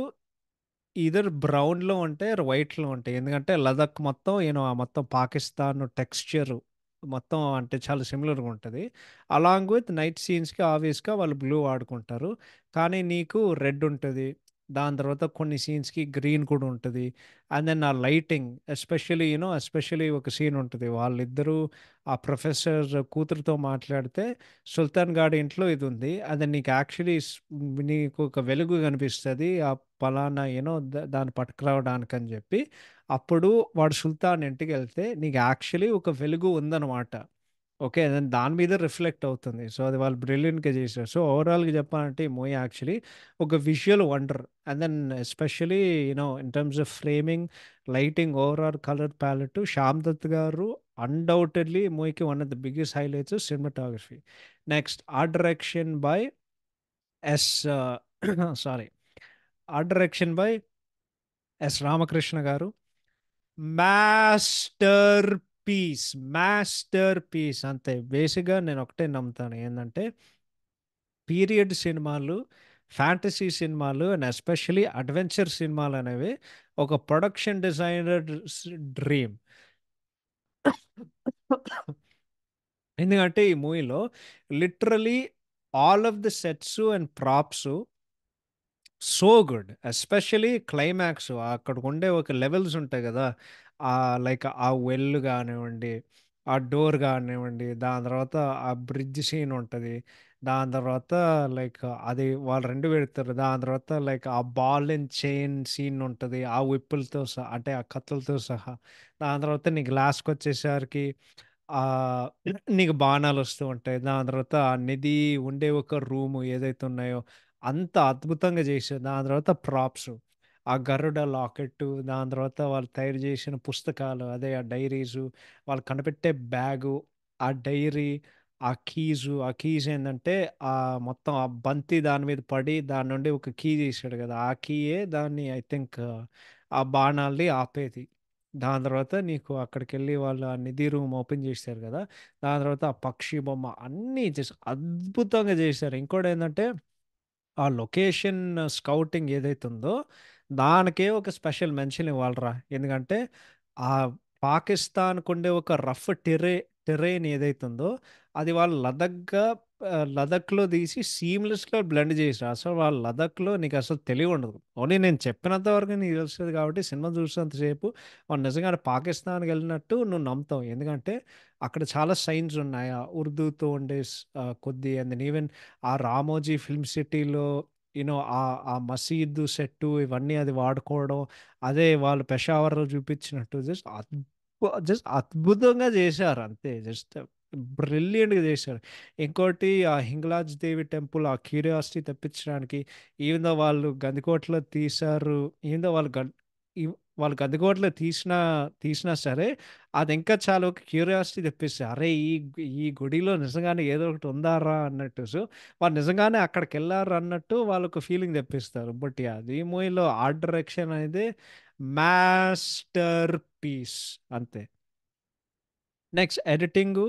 Speaker 1: ఈదర్ బ్రౌన్‌లో ఉంటాయి, వైట్‌లో ఉంటాయి. ఎందుకంటే లదాఖ్ మొత్తం ఆ మొత్తం పాకిస్తాన్ టెక్స్చర్ మొత్తం అంటే చాలా సిమిలర్‌గా ఉంటది. అలాంగ్ విత్ నైట్ సీన్స్‌కి ఆబ్వియస్‌గా వాళ్ళు బ్లూ వాడుకుంటారు. కానీ నీకు రెడ్ ఉంటది. దాని తర్వాత కొన్ని సీన్స్‌కి గ్రీన్ కూడా ఉంటది. అండ్ దెన్ ఆ లైటింగ్ ఎస్పెషల్లీ ఒక సీన్ ఉంటది. వాళ్ళిద్దరూ ఆ ప్రొఫెసర్ కూతురుతో మాట్లాడితే సుల్తాన్ గాడి ఇంట్లో ఇది ఉంది. అది నీకు యాక్చువల్లీ నీకు ఒక వెలుగు కనిపిస్తది. ఆ పలానా దాన్ని పట్టుకురావడానికని జెప్పి. అప్పుడు వాడు సుల్తాన్ ఇంటికెళ్తే నీకు యాక్చువల్లీ ఒక వెలుగు ఉందనమాట. ఓకే. దాని మీద రిఫ్లెక్ట్ అవుతుంది. సో, అది వాళ్ళు బ్రిలియంట్‌గా చేశారు. సో, ఓవరాల్‌గా చెప్పాలంటే ఈ మూవీ యాక్చువల్లీ ఒక visual wonder. And then especially in terms of framing, lighting, overall colour palette Shyam Dutt గారు అన్‌డౌటెడ్‌లీ మూవీకి one of the biggest highlights cinematography. Next art direction by S sorry. Art direction by S. Ramakrishna గారు. Master master piece అంతే. బేసిక్‌గా నేను ఒకటే నమ్ముతాను. ఏందంటే period సినిమాలు, ఫ్యాంటసీ సినిమాలు అండ్ ఎస్పెషల్లీ అడ్వెంచర్ సినిమాలనేవి ఒక ప్రొడక్షన్ డిజైనర్ డ్రీమ్. ఎందుకంటే ఈ మూవీలో literally all of the sets and props so good. Especially climax అక్కడికుండే ఒక లెవెల్స్ ఉంటాయి గదా. లైక్ ఆ వెల్ గానివ్వండి, ఆ డోర్ గానివ్వండి, దాని తర్వాత ఆ బ్రిడ్జ్ సీన్ ఉంటది. దాని తర్వాత లైక్ అది వాళ్ళు 2 పెడతారు. దాని తర్వాత లైక్ ఆ బాల్ అండ్ చైన్ సీన్ ఉంటది. ఆ విప్పులతో సహా అంటే ఆ కత్తులతో సహా. దాని తర్వాత నీకు లాస్ట్‌కొచ్చేసరికి ఆహ్, నీకు బాణాలొస్తూ ఉంటాయి. దాని తర్వాత ఆ నిధి ఉండే ఒక రూము ఏదైతే ఉన్నాయో అంత అద్భుతంగా చేశారు. దాని తర్వాత ప్రాప్స్. ఆ గరుడ లాకెట్టు, దాని తర్వాత వాళ్ళు తయారు చేసిన పుస్తకాలు, అదే ఆ డైరీసు, వాళ్ళు కనిపెట్టే బ్యాగు, ఆ డైరీ, ఆ కీస్ ఏందంటే మొత్తం ఆ బంతి దాని మీద పడి దాని నుండి ఒక కీ తీసాడు కదా. ఆ కీయే దాన్ని ఐ థింక్ ఆ బాణాల్ని ఆపేది. దాని తర్వాత నీకు అక్కడికెళ్ళి వాళ్ళు ఆ నిధి రూమ్ ఓపెన్ చేశారు కదా. దాని తర్వాత ఆ పక్షి బొమ్మ అన్నీ అద్భుతంగా చేశారు. ఇంకోటేందంటే ఆ లొకేషన్ స్కౌటింగ్ ఏదైతే ఉందో, దానికే ఒక స్పెషల్ మెన్షన్ ఇవ్వాలిరా. ఎందుకంటే, ఆ పాకిస్తాన్‌కుండే ఒక రఫ్ టెర్రెయిన్ ఏదైతే ఉందో, అది వాళ్ళు లదాఖ్‌లో తీసి సీమ్‌లెస్‌గా బ్లెండ్ చేశారు. అసలు వాళ్ళు లదాఖ్‌లో నీకసలు తెలివుండదు. ఓన్లీ నేను చెప్పినంత వరకు నీకు తెలుస్తది కాబట్టి, సినిమా చూసినంత సేపు వాళ్ళు నిజంగానే పాకిస్తాన్‌కెళ్ళినట్టు నువ్వు నమ్ముతావు. ఎందుకంటే, అక్కడ చాలా సైన్స్ ఉన్నాయి. ఆ ఉర్దూతో ఉండే కొద్ది అండ్ దెన్ ఈవెన్ ఆ 'రామోజీ ఫిల్మ్ సిటీలో' ఆ మసీదు సెట్టు ఇవన్నీ అది వాడుకోవడం. అదే వాళ్ళు పెషావర్‌లో చూపించినట్టు జస్ట్ అద్భుతంగా చేశారు అంతే. జస్ట్ బ్రిలియంట్‌గా చేశారు. ఇంకోటి ఆ హింగ్లాజ్ దేవి టెంపుల్ ఆ క్యూరియాసిటీ తెప్పించడానికి ఈవెన్ దో వాళ్ళు గందికోటలో తీశారు. ఈవెన్ దో వాళ్ళు ఇవ్ వాళ్ళకి అందుకోవట్లేదు తీసినా సరే అది ఇంకా చాలా ఒక క్యూరియాసిటీ తెప్పిస్తుంది. అరే ఈ గుడిలో నిజంగానే ఏదో ఒకటి ఉందారా అన్నట్టు. సో వాళ్ళు నిజంగానే అక్కడికి వెళ్ళారు అన్నట్టు వాళ్ళకు ఫీలింగ్ తెప్పిస్తారు. బట్ అది మూవీలో ఆర్ట్ డైరెక్షన్ అనేది మాస్టర్ పీస్ అంతే. Next editing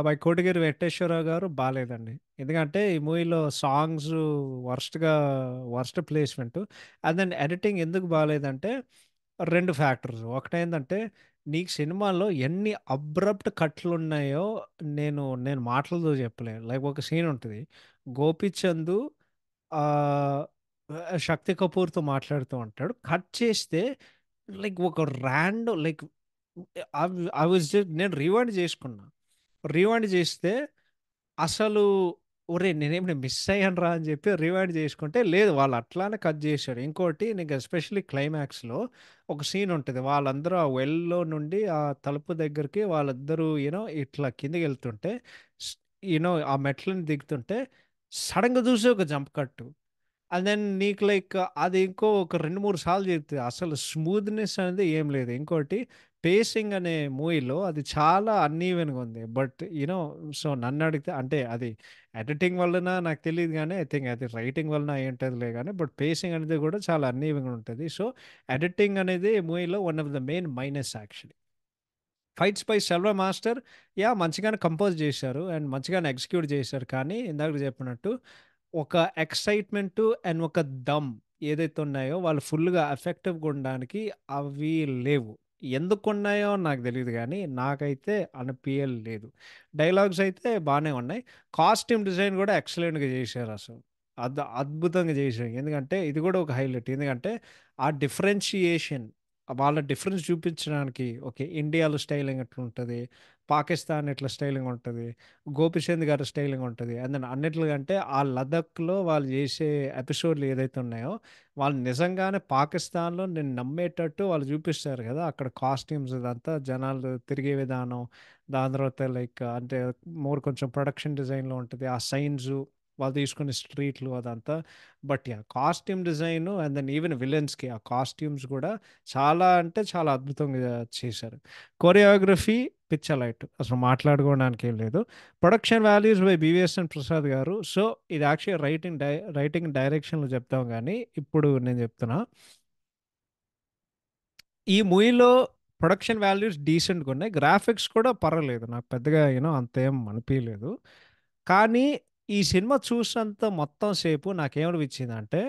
Speaker 1: by Kotagiri Venkateswara Rao గారు బాగాలేదండి. ఎందుకంటే ఈ మూవీలో సాంగ్స్ వర్స్ట్గా worst placement. And then editing ఎందుకు బాగాలేదంటే రెండు ఫ్యాక్టర్స్. ఒకటేంటంటే నీకు సినిమాలో ఎన్ని అబ్రప్ట్ కట్లు ఉన్నాయో నేను మాటలతో చెప్పలేను. లైక్ ఒక సీన్ ఉంటుంది. గోపిచంద్ ఆ, శక్తి కపూర్తో మాట్లాడుతూ ఉంటాడు. కట్ చేస్తే లైక్ ఒక లైక్ ఐ వాజ్ నేను రివైండ్ చేసుకున్నా. రివైండ్ చేస్తే అసలు ఒరే నేనేమైనా మిస్ అయ్యాను రా అని చెప్పి రివైండ్ చేసుకుంటే లేదు, వాళ్ళు అట్లానే కట్ చేశాడు. ఇంకోటి నీకు ఎస్పెషల్లీ క్లైమాక్స్లో ఒక సీన్ ఉంటుంది. వాళ్ళందరూ ఆ వెల్లో నుండి ఆ తలుపు దగ్గరికి వాళ్ళిద్దరూ ఇట్లా కిందికి వెళ్తుంటే ఆ మెట్లని దిగుతుంటే సడన్గా చూసి ఒక జంప్ కట్టు. అండ్ దెన్ నీకు లైక్ అది ఇంకో ఒక 2, 3 సార్లు చెప్తుంది. అసలు స్మూత్‌నెస్ అనేది ఏం లేదు. ఇంకోటి పేసింగ్ అనే మూవీలో అది చాలా అన్‌ఈవెన్‌గా ఉంది. బట్ సో నన్నడిగితే అంటే అది ఎడిటింగ్ వల్లనా నాకు తెలీదు గానీ, ఐ థింక్ అది రైటింగ్ వలన అయ్యుంటదిలే గానీ, బట్ పేసింగ్ అనేది కూడా చాలా అన్‌ఈవెన్‌గా ఉంటది. సో ఎడిటింగ్ అనేది మూవీలో one of the main minus actually. Fights by Selva master మంచిగానే కంపోజ్ చేశారు అండ్ మంచిగానే ఎగ్జిక్యూట్ చేశారు. కానీ ఇందాక చెప్పినట్టు ఒక ఎక్సైట్మెంట్ అండ్ ఒక దమ్ ఏదైతే ఉన్నాయో వాళ్ళు ఫుల్గా ఎఫెక్టివ్గా ఉండడానికి అవి లేవు. ఎందుకు ఉన్నాయో నాకు తెలియదు కానీ నాకైతే అనిపించలేదు. డైలాగ్స్ అయితే బాగానే ఉన్నాయి. కాస్ట్యూమ్ డిజైన్ కూడా ఎక్సలెంట్గా చేశారు అసలు. అద్భుతంగా చేశారు. ఎందుకంటే ఇది కూడా ఒక హైలైట్. ఎందుకంటే ఆ డిఫరెన్షియేషన్ వాళ్ళ డిఫరెన్స్ చూపించడానికి ఓకే ఇండియాలో స్టైలింగ్ ఎట్లా ఉంటుంది, పాకిస్తాన్ ఎట్లా స్టైలింగ్ ఉంటుంది, గోపిచంద్ గారి స్టైలింగ్ ఉంటుంది. అండ్ దెన్ అన్నిట్లుగంటే ఆ లదక్లో వాళ్ళు చేసే ఎపిసోడ్లు ఏదైతే ఉన్నాయో వాళ్ళు నిజంగానే పాకిస్తాన్లో నేను నమ్మేటట్టు వాళ్ళు చూపిస్తారు కదా. అక్కడ కాస్ట్యూమ్స్ ఇదంతా జనాలు తిరిగే విధానం, దాని తర్వాత లైక్ అంటే మోర్ కొంచెం ప్రొడక్షన్ డిజైన్లో ఉంటుంది. ఆ సైన్స్ వాళ్ళు తీసుకునే స్ట్రీట్లు అదంతా. But costume design and then even విలన్స్కి ఆ కాస్ట్యూమ్స్ కూడా చాలా అంటే చాలా అద్భుతంగా చేశారు. కొరియోగ్రఫీ పిచ్చలైట్ అసలు మాట్లాడుకోవడానికి ఏం లేదు. Production values by BVSN Prasad గారు. సో ఇది యాక్చువల్లీ రైటింగ్ డైరెక్షన్లో చెప్తాం కానీ ఇప్పుడు నేను చెప్తున్నా ఈ మూవీలో ప్రొడక్షన్ వాల్యూస్ డీసెంట్గా ఉన్నాయి. గ్రాఫిక్స్ కూడా పర్వాలేదు, నాకు పెద్దగా అంతేం అనిపించలేదు. కానీ ఈ సినిమా చూసినంత మొత్తం సేపు నాకేమనిపించిందంటే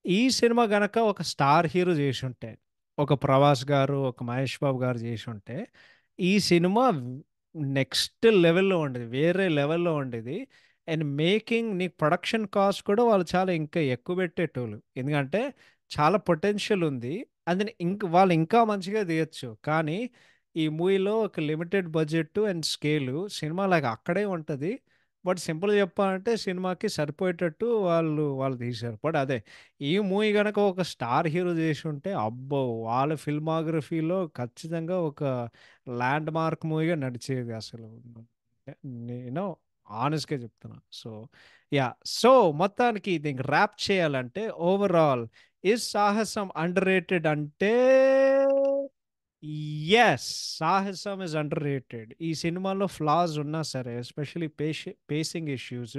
Speaker 1: ఈ సినిమా గనక ఒక స్టార్ హీరో చేసి ఉంటే, ఒక ప్రభాస్ గారు ఒక మహేష్ బాబు గారు చేసి ఉంటే ఈ సినిమా నెక్స్ట్ లెవెల్‌లో ఉండేది. వేరే లెవెల్‌లో ఉండేది. అండ్ మేకింగ్ నీకు ప్రొడక్షన్ కాస్ట్ కూడా వాళ్ళు చాలా ఇంకా ఎక్కువ పెట్టేటోళ్ళు. ఎందుకంటే చాలా పొటెన్షియల్ ఉంది. అందుని వాళ్ళు ఇంకా మంచిగా తీయొచ్చు. కానీ ఈ మూవీలో ఒక limited budget and scale cinema లాగా అక్కడే ఉంటది. బట్ సింపుల్‌గా చెప్పాలంటే సినిమాకి సరిపోయేటట్టు వాళ్ళు తీశారు. బట్ అదే ఈ మూవీ గనక ఒక స్టార్ హీరో చేసుంటే అబ్బో! వాళ్ళ ఫిల్మాగ్రఫీలో ఖచ్చితంగా ఒక ల్యాండ్ మార్క్ మూవీగా నడిచేది అసలు. నేను హానెస్ట్‌గా చెప్తున్నా. సో సో మొత్తానికి దీనికి ర్యాప్ చేయాలంటే overall is Sahasam underrated అంటే yes. 'Sahasam' is underrated. ఈ సినిమాలో ఫ్లాస్ ఉన్నా సరే especially pacing issues,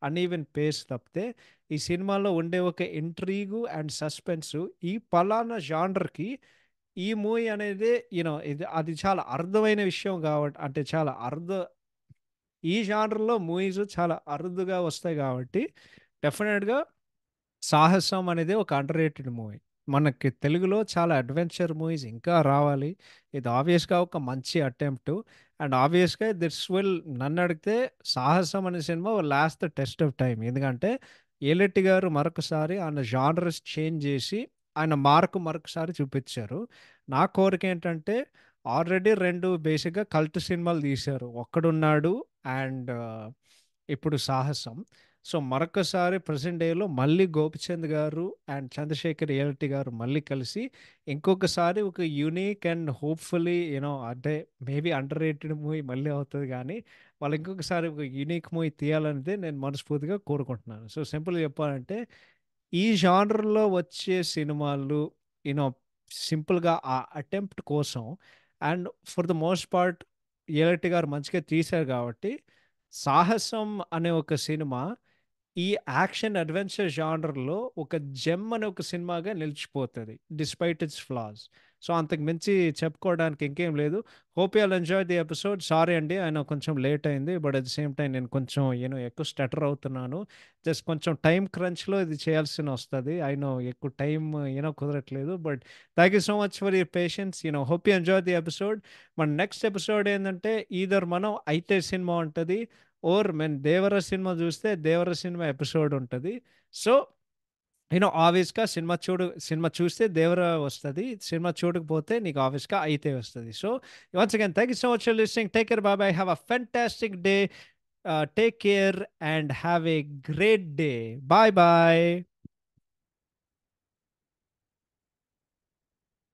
Speaker 1: uneven pace తప్పితే ఈ సినిమాలో ఉండే ఒక ఇంట్రిగు అండ్ సస్పెన్సు ఈ పలానా జానర్‌కి ఈ మూవీ అనేది అది చాలా అరుదైన విషయం కాబట్టి అంటే చాలా ఈ జానర్‌లో మూవీస్ చాలా అరుదుగా వస్తాయి కాబట్టి డెఫినిట్‌గా 'సాహసం' అనేది ఒక అండర్ రేటెడ్ మూవీ. మనకి తెలుగులో చాలా అడ్వెంచర్ మూవీస్ ఇంకా రావాలి. ఇది ఆబ్వియస్‌గా ఒక మంచి అటెంప్ట్. అండ్ ఆబ్వియస్‌గా నన్నడిగితే 'సాహసం' అనే cinema will last the test of time. ఎందుకంటే ఏలెట్టి గారు మరొకసారి ఆయన జానర్స్ చేంజ్ చేసి ఆయన మార్క్ మరొకసారి చూపించారు. నా కోరికేంటంటే ఆల్రెడీ 2 బేసిక్‌గా కల్ట్ సినిమాలు తీశారు. 'ఒక్కడున్నాడు' అండ్ ఇప్పుడు 'సాహసం.' సో మరొకసారి ప్రెజెంట్ డేలో మళ్ళీ గోపిచంద్ గారు అండ్ చంద్రశేఖర్ రియాలిటీ గారు మళ్ళీ కలిసి ఇంకొకసారి ఒక యూనిక్ అండ్ హోప్ఫుల్లీ అంటే మేబీ అండర్ రేటెడ్ మూవీ మళ్ళీ అవుతుంది కానీ వాళ్ళు ఇంకొకసారి ఒక యూనిక్ మూవీ తీయాలనేది నేను మనస్ఫూర్తిగా కోరుకుంటున్నాను. సో సింపుల్గా చెప్పాలంటే ఈ జానర్లో వచ్చే సినిమాలు యూనో సింపుల్‌గా ఆ అటెంప్ట్ కోసం and for the most part Yeleti గారు మంచిగా తీశారు కాబట్టి 'సాహసం' అనే ఒక సినిమా ఈ యాక్షన్ అడ్వెంచర్ జానర్‌లో ఒక జెమ్ అనే ఒక సినిమాగా నిలిచిపోతది. Despite its flaws. సో, అంతకు మించి చెప్పుకోవడానికి ఇంకేం లేదు. Hope you all enjoy the episode. Sorry అండి. ఆయన కొంచెం లేట్ అయింది. But at the same time నేను కొంచెం ఎక్కువ స్టటర్ అవుతున్నాను. జస్ట్ కొంచెం టైమ్ క్రంచ్‌లో ఇది చేయాల్సినొస్తది. ఐ నో ఎక్కువ టైమ్ కుదరట్లేదు. But thank you so much for your patience. Hope you enjoy the episode. మన నెక్స్ట్ ఎపిసోడ్ ఏందంటే ఈదర్ మనం 'అయితే' సినిమా ఉంటది. మేము 'దేవర' సినిమా చూస్తే 'దేవర' సినిమా ఎపిసోడ్ ఉంటది. సో, ఆబ్వియస్‌గా సినిమా చూస్తే 'దేవర' వస్తది. సినిమా చూడకపోతే నీకు ఆబ్వియస్‌గా 'అయితే' వస్తది. So, once again thank you so much for listening. Take care. By by. Have a fantastic day. Take care and have a great day. Bye bye.